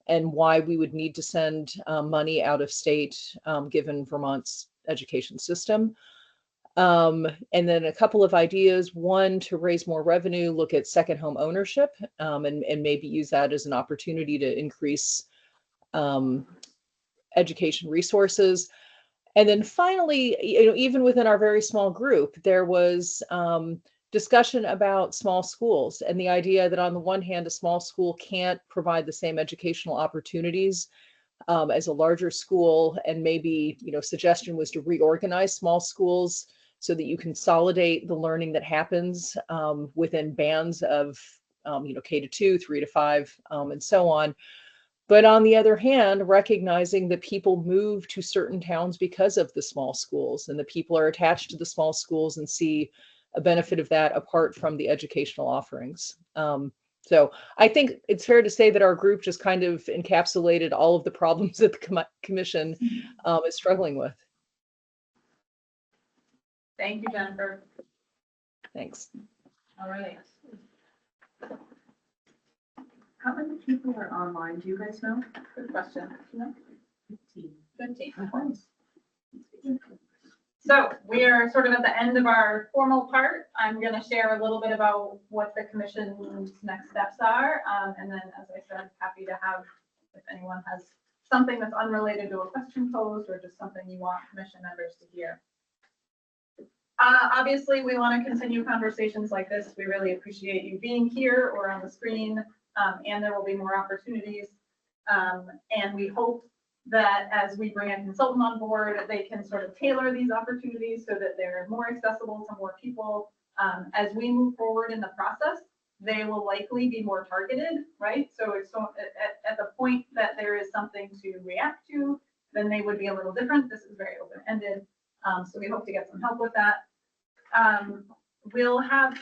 and why we would need to send money out of state given Vermont's education system. And then a couple of ideas. One, to raise more revenue, look at second home ownership, and maybe use that as an opportunity to increase education resources. And then finally, even within our very small group, there was discussion about small schools, and the idea that on the one hand, a small school can't provide the same educational opportunities as a larger school. And maybe, suggestion was to reorganize small schools so that you consolidate the learning that happens within bands of, K-2, 3-5, and so on. But on the other hand, recognizing that people move to certain towns because of the small schools, and the people are attached to the small schools and see a benefit of that apart from the educational offerings. So I think it's fair to say that our group just kind of encapsulated all of the problems that the commission is struggling with. Thank you, Jennifer. Thanks. All right. How many people are online? Do you guys know? Good question. No? 15. 15. So we are sort of at the end of our formal part. I'm going to share a little bit about what the commission's next steps are. And then, as I said, happy to have, if anyone has something that's unrelated to a question posed, or just something you want commission members to hear. Obviously, we want to continue conversations like this. We really appreciate you being here or on the screen, and there will be more opportunities. And we hope that as we bring a consultant on board, they can sort of tailor these opportunities so that they're more accessible to more people. As we move forward in the process, they will likely be more targeted, right? So it's at the point that there is something to react to, then they would be a little different. This is very open-ended. So we hope to get some help with that. We'll have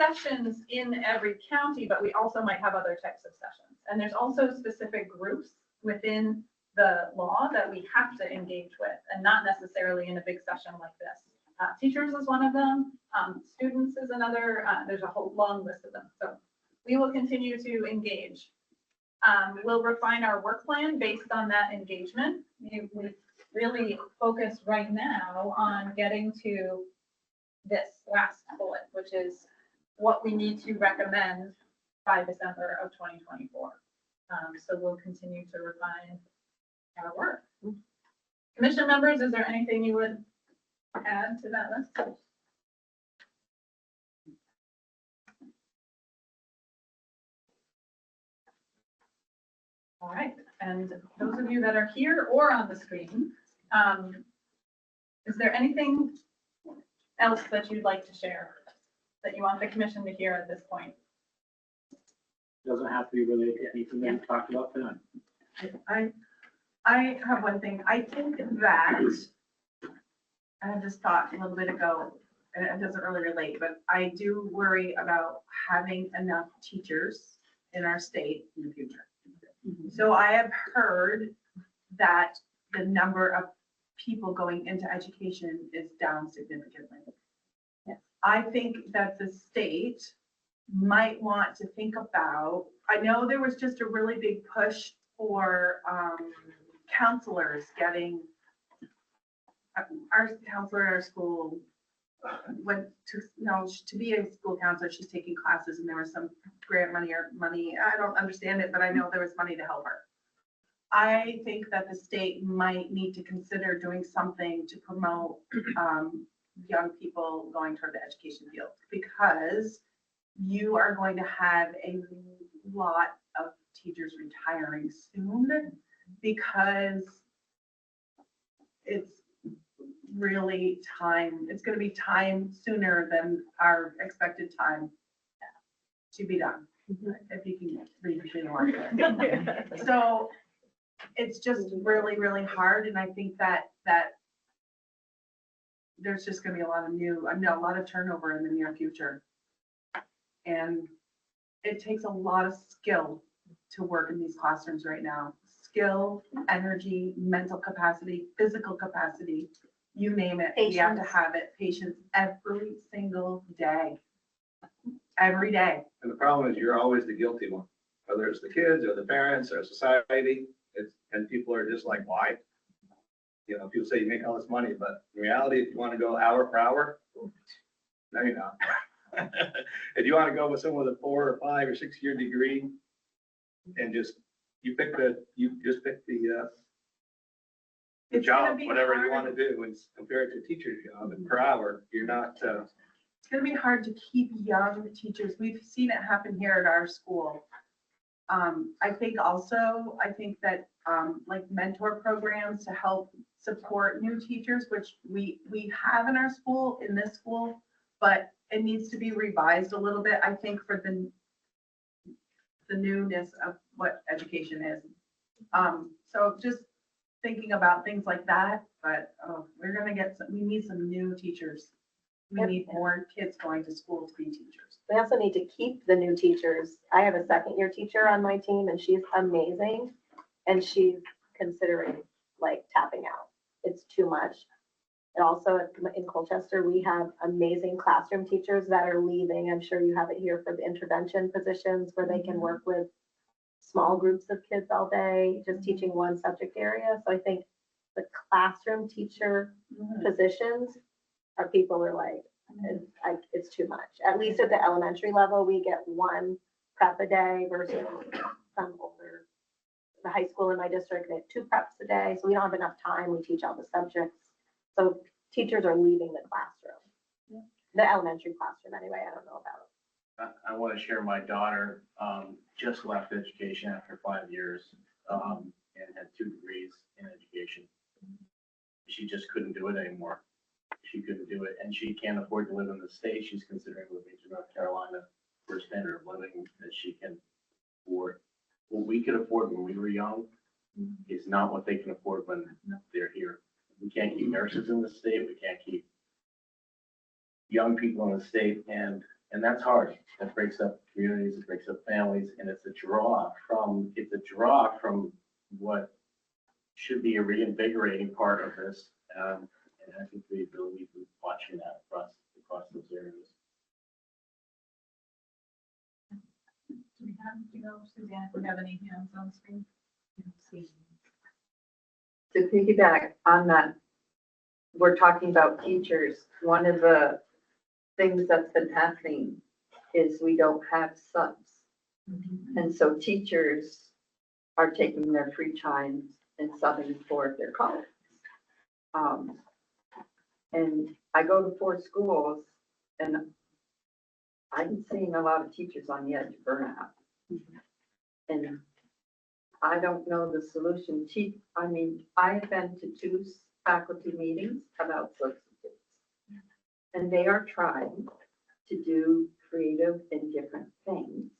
sessions in every county, but we also might have other types of sessions. And there's also specific groups within the law that we have to engage with, and not necessarily in a big session like this. Teachers is one of them. Students is another. There's a whole long list of them. So we will continue to engage. We'll refine our work plan based on that engagement. We really focus right now on getting to this last bullet, which is what we need to recommend by December of 2024. So we'll continue to refine our work. Commission members, is there anything you would add to that list? All right, and those of you that are here or on the screen, is there anything else that you'd like to share that you want the commission to hear at this point? Doesn't have to be related to anything that we talked about tonight. I have one thing. I think that, I just thought a little bit ago, and it doesn't really relate, but I do worry about having enough teachers in our state in the future. So I have heard that the number of people going into education is down significantly. Yes. I think that the state might want to think about, I know there was just a really big push for counselors getting, our counselor at our school went to be a school counselor, she's taking classes, and there was some grant money, I don't understand it, but I know there was money to help her. I think that the state might need to consider doing something to promote young people going toward the education field, because you are going to have a lot of teachers retiring soon, because it's really time, it's gonna be time sooner than our expected time to be done, if you can read between the lines. So it's just really, really hard, and I think that there's just gonna be a lot of turnover in the near future. And it takes a lot of skill to work in these classrooms right now. Skill, energy, mental capacity, physical capacity, you name it. We have to have it, patience every single day. Every day. And the problem is you're always the guilty one, whether it's the kids or the parents or society. And people are just like, why? You know, people say you make all this money, but in reality, if you want to go hour per hour, no, you're not. If you want to go with someone with a 4 or 5 or 6 year degree and you just pick the job, whatever you want to do, and compare it to a teacher's job, and per hour, you're not, It's gonna be hard to keep young teachers. We've seen it happen here at our school. I think that like mentor programs to help support new teachers, which we have in our school, in this school, but it needs to be revised a little bit, I think, for the newness of what education is. So just thinking about things like that, but we need some new teachers. We need more kids going to school to be teachers. We also need to keep the new teachers. I have a second-year teacher on my team, and she's amazing. And she's considering like tapping out. It's too much. And also in Colchester, we have amazing classroom teachers that are leaving. I'm sure you have it here for the intervention positions where they can work with small groups of kids all day, just teaching one subject area. So I think the classroom teacher positions are people are like, it's too much. At least at the elementary level, we get one prep a day versus some older. The high school in my district, they have 2 preps a day, so we don't have enough time. We teach all the subjects. So teachers are leaving the classroom, the elementary classroom anyway. I don't know about. I want to share my daughter, just left education after 5 years, and had 2 degrees in education. She just couldn't do it anymore. She couldn't do it, and she can't afford to live in the state. She's considering moving to North Carolina for a standard of living that she can afford. What we could afford when we were young is not what they can afford when they're here. We can't keep nurses in the state. We can't keep young people in the state, and that's hard. That breaks up communities. It breaks up families, and it's a draw from what should be a reinvigorating part of this. And I think we've really been watching that across those areas. Do we have, Suzanne, if we have any hands on the screen? To piggyback on that, we're talking about teachers. One of the things that's been happening is we don't have subs. And so teachers are taking their free time and subbing for their colleagues. And I go to 4 schools and I'm seeing a lot of teachers on the edge of burnout. And I don't know the solution. I mean, I've been to 2 faculty meetings about substitutes. And they are trying to do creative and different things.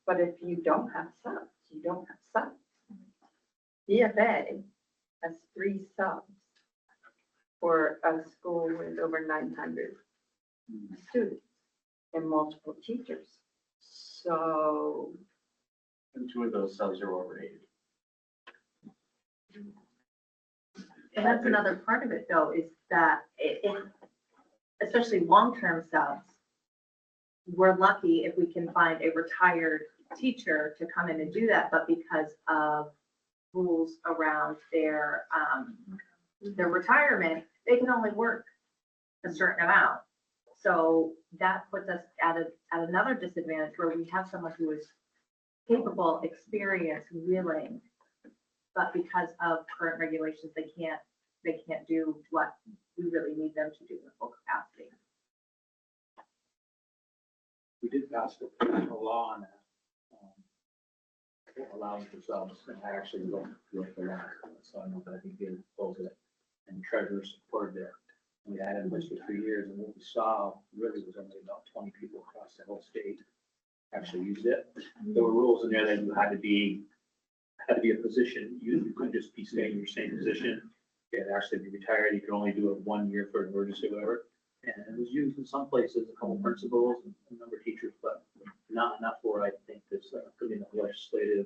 But if you don't have subs, you don't have subs. BFA has 3 subs for a school with over 900 students and multiple teachers. So. And 2 of those subs are over 80. And that's another part of it though, is that especially long-term subs, we're lucky if we can find a retired teacher to come in and do that, but because of rules around their retirement, they can only work a certain amount. So that puts us at another disadvantage where we have someone who is capable, experienced, willing, but because of current regulations, they can't do what we really need them to do in full capacity. We did pass a law on that. It allows for subs, and I actually looked the law, so I know that I think they close it. and treasurer supported it. We had it in place for 3 years, and what we saw really was only about 20 people across the whole state actually used it. There were rules in there that you had to be a position. You couldn't just be staying in your same position. You had to actually be retired. You could only do it 1 year for an emergency or whatever. And it was used in some places, a couple principals and a number of teachers, but not enough for, I think, this could be enough legislative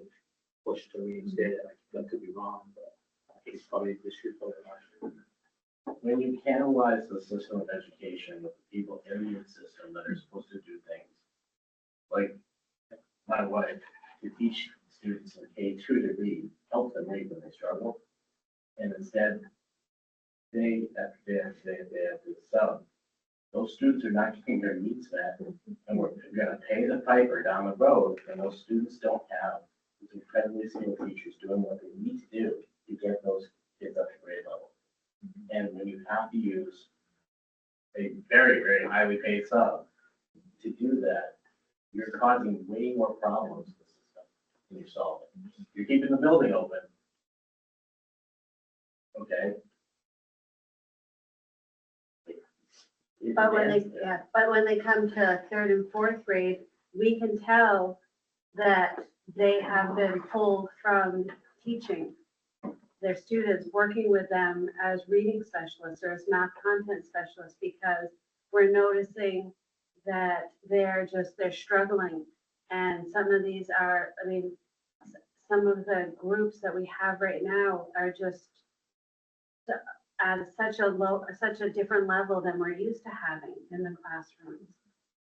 push to reinstate it. That could be wrong, but I think it's probably this year, probably last year. When you cannibalize the system of education with the people in the system that are supposed to do things, like my wife, to teach students in K2 to read, help them read when they struggle, and instead, day after day after day after day after the sub, those students are not getting their needs met, and we're gonna pay the piper down the road, and those students don't have these incredibly skilled teachers doing what they need to do to get those kids up to grade level. And when you have to use a very, very highly paid sub to do that, you're causing way more problems to the system than you're solving. You're keeping the building open. Okay. But when they come to 3rd and 4th grade, we can tell that they have been pulled from teaching their students, working with them as reading specialists or as math content specialists, because we're noticing that they're struggling. And some of these are, I mean, some of the groups that we have right now are just at such a different level than we're used to having in the classrooms.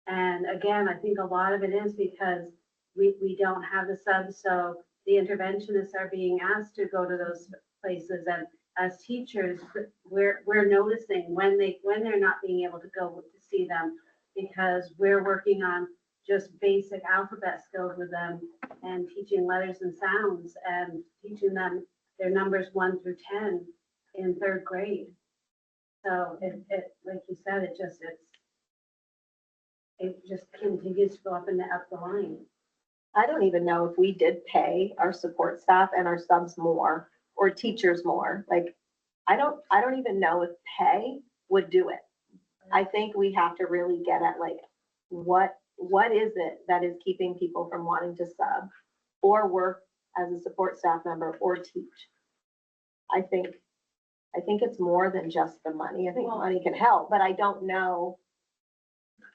And again, I think a lot of it is because we don't have the subs, so the interventionists are being asked to go to those places. And as teachers, we're noticing when they're not being able to go to see them, because we're working on just basic alphabet skills with them and teaching letters and sounds and teaching them their numbers 1 through 10 in 3rd grade. So it like you said, it just continues to go up and up the line. I don't even know if we did pay our support staff and our subs more or teachers more. Like, I don't even know if pay would do it. I think we have to really get at like, what is it that is keeping people from wanting to sub or work as a support staff member or teach? I think it's more than just the money. I think money can help, but I don't know.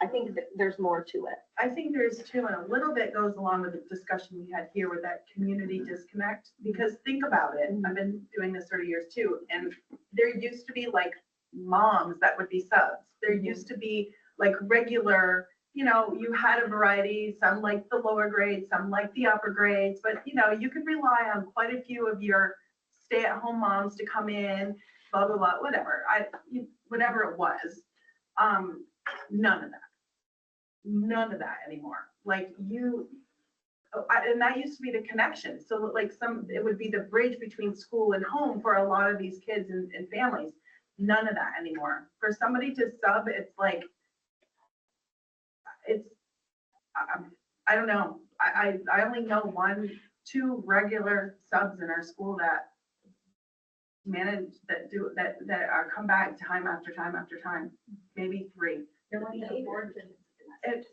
I think that there's more to it. I think there is too, and a little bit goes along with the discussion we had here with that community disconnect, because think about it, I've been doing this 30 years too, and there used to be like moms that would be subs. There used to be like regular, you had a variety, some like the lower grades, some like the upper grades, but you could rely on quite a few of your stay-at-home moms to come in, blah, blah, blah, whatever it was. None of that anymore. Like and that used to be the connection. So like it would be the bridge between school and home for a lot of these kids and families. None of that anymore. For somebody to sub, it's like, I don't know. I only know 1, 2 regular subs in our school that manage, that are come back time after time after time, maybe 3. It's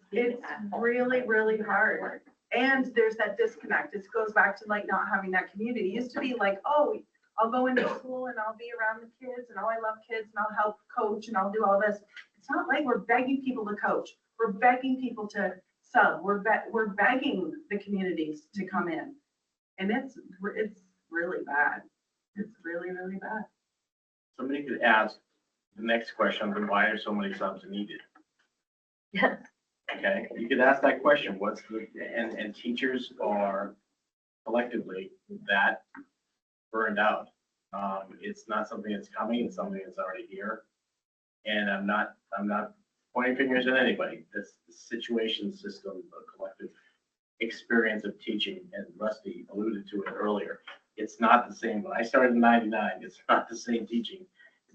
really, really hard. And there's that disconnect. It goes back to like not having that community. It used to be like, oh, I'll go into school and I'll be around the kids and I love kids and I'll help coach and I'll do all this. It's not like we're begging people to coach. We're begging people to sub. We're begging the communities to come in. And it's really bad. It's really, really bad. Somebody could ask the next question, then why are so many subs needed? Yeah. Okay, you could ask that question, and teachers are collectively that burned out. It's not something that's coming, it's something that's already here. And I'm not pointing fingers at anybody. This situation system, the collective experience of teaching, and Rusty alluded to it earlier. It's not the same. When I started in '99, it's not the same teaching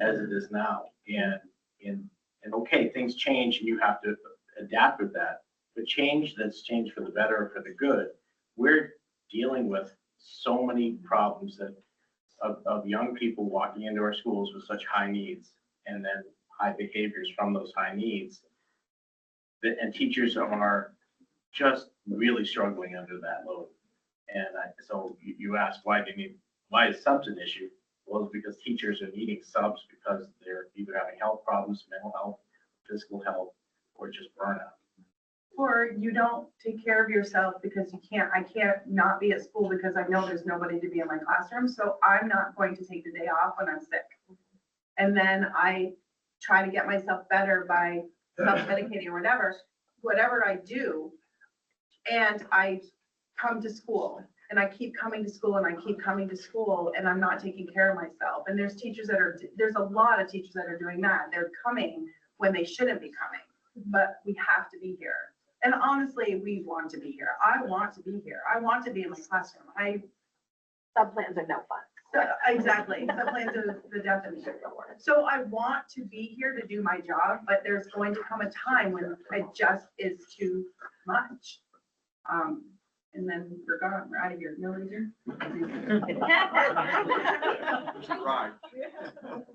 as it is now. And okay, things change and you have to adapt with that. But change that's changed for the better or for the good, we're dealing with so many problems that of young people walking into our schools with such high needs and then high behaviors from those high needs. And teachers are just really struggling under that load. And so you ask, why is subs an issue? Well, it's because teachers are needing subs because they're either having health problems, mental health, physical health, or just burnout. Or you don't take care of yourself because I can't not be at school because I know there's nobody to be in my classroom. So I'm not going to take the day off when I'm sick. And then I try to get myself better by self-medicating or whatever I do. And I come to school and I keep coming to school and I keep coming to school and I'm not taking care of myself. And there's a lot of teachers that are doing that. They're coming when they shouldn't be coming, but we have to be here. And honestly, we want to be here. I want to be here. I want to be in my classroom. Sub-plans are no fun. Exactly. Sub-plans are the definition. So I want to be here to do my job, but there's going to come a time when it just is too much. And then we're gone. We're out of here. Nobody's here. Right.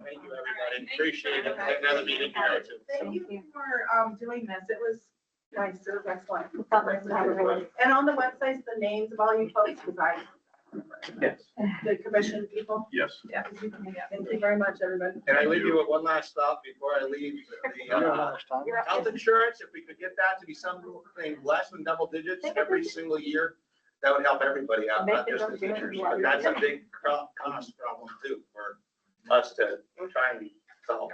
Thank you, everybody. Appreciate it. Another meeting to go to. Thank you for doing this. It was nice. It was excellent. And on the websites, the names of all you folks, because Yes. the commission people. Yes. Yeah. Thank you very much, everybody. And I leave you with one last thought before I leave. The health insurance, if we could get that to be something less than double digits every single year, that would help everybody out, not just the teachers. But that's a big cost problem too for us to try and solve.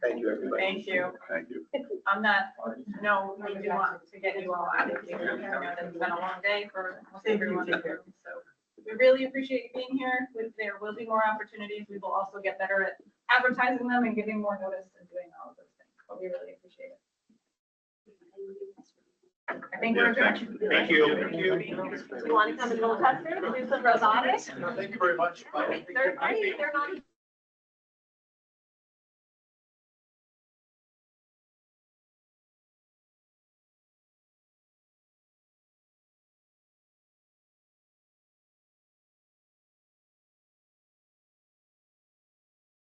Thank you, everybody. Thank you. Thank you. On that note, we do want to get you all out of here. I know that it's been a long day for most everyone in the room, so we really appreciate you being here. There will be more opportunities. We will also get better at advertising them and giving more notice and doing all of those things, but we really appreciate it. I think we're adjourned. Thank you. Thank you. You want to come and go test her to do some robotics? Thank you very much. They're not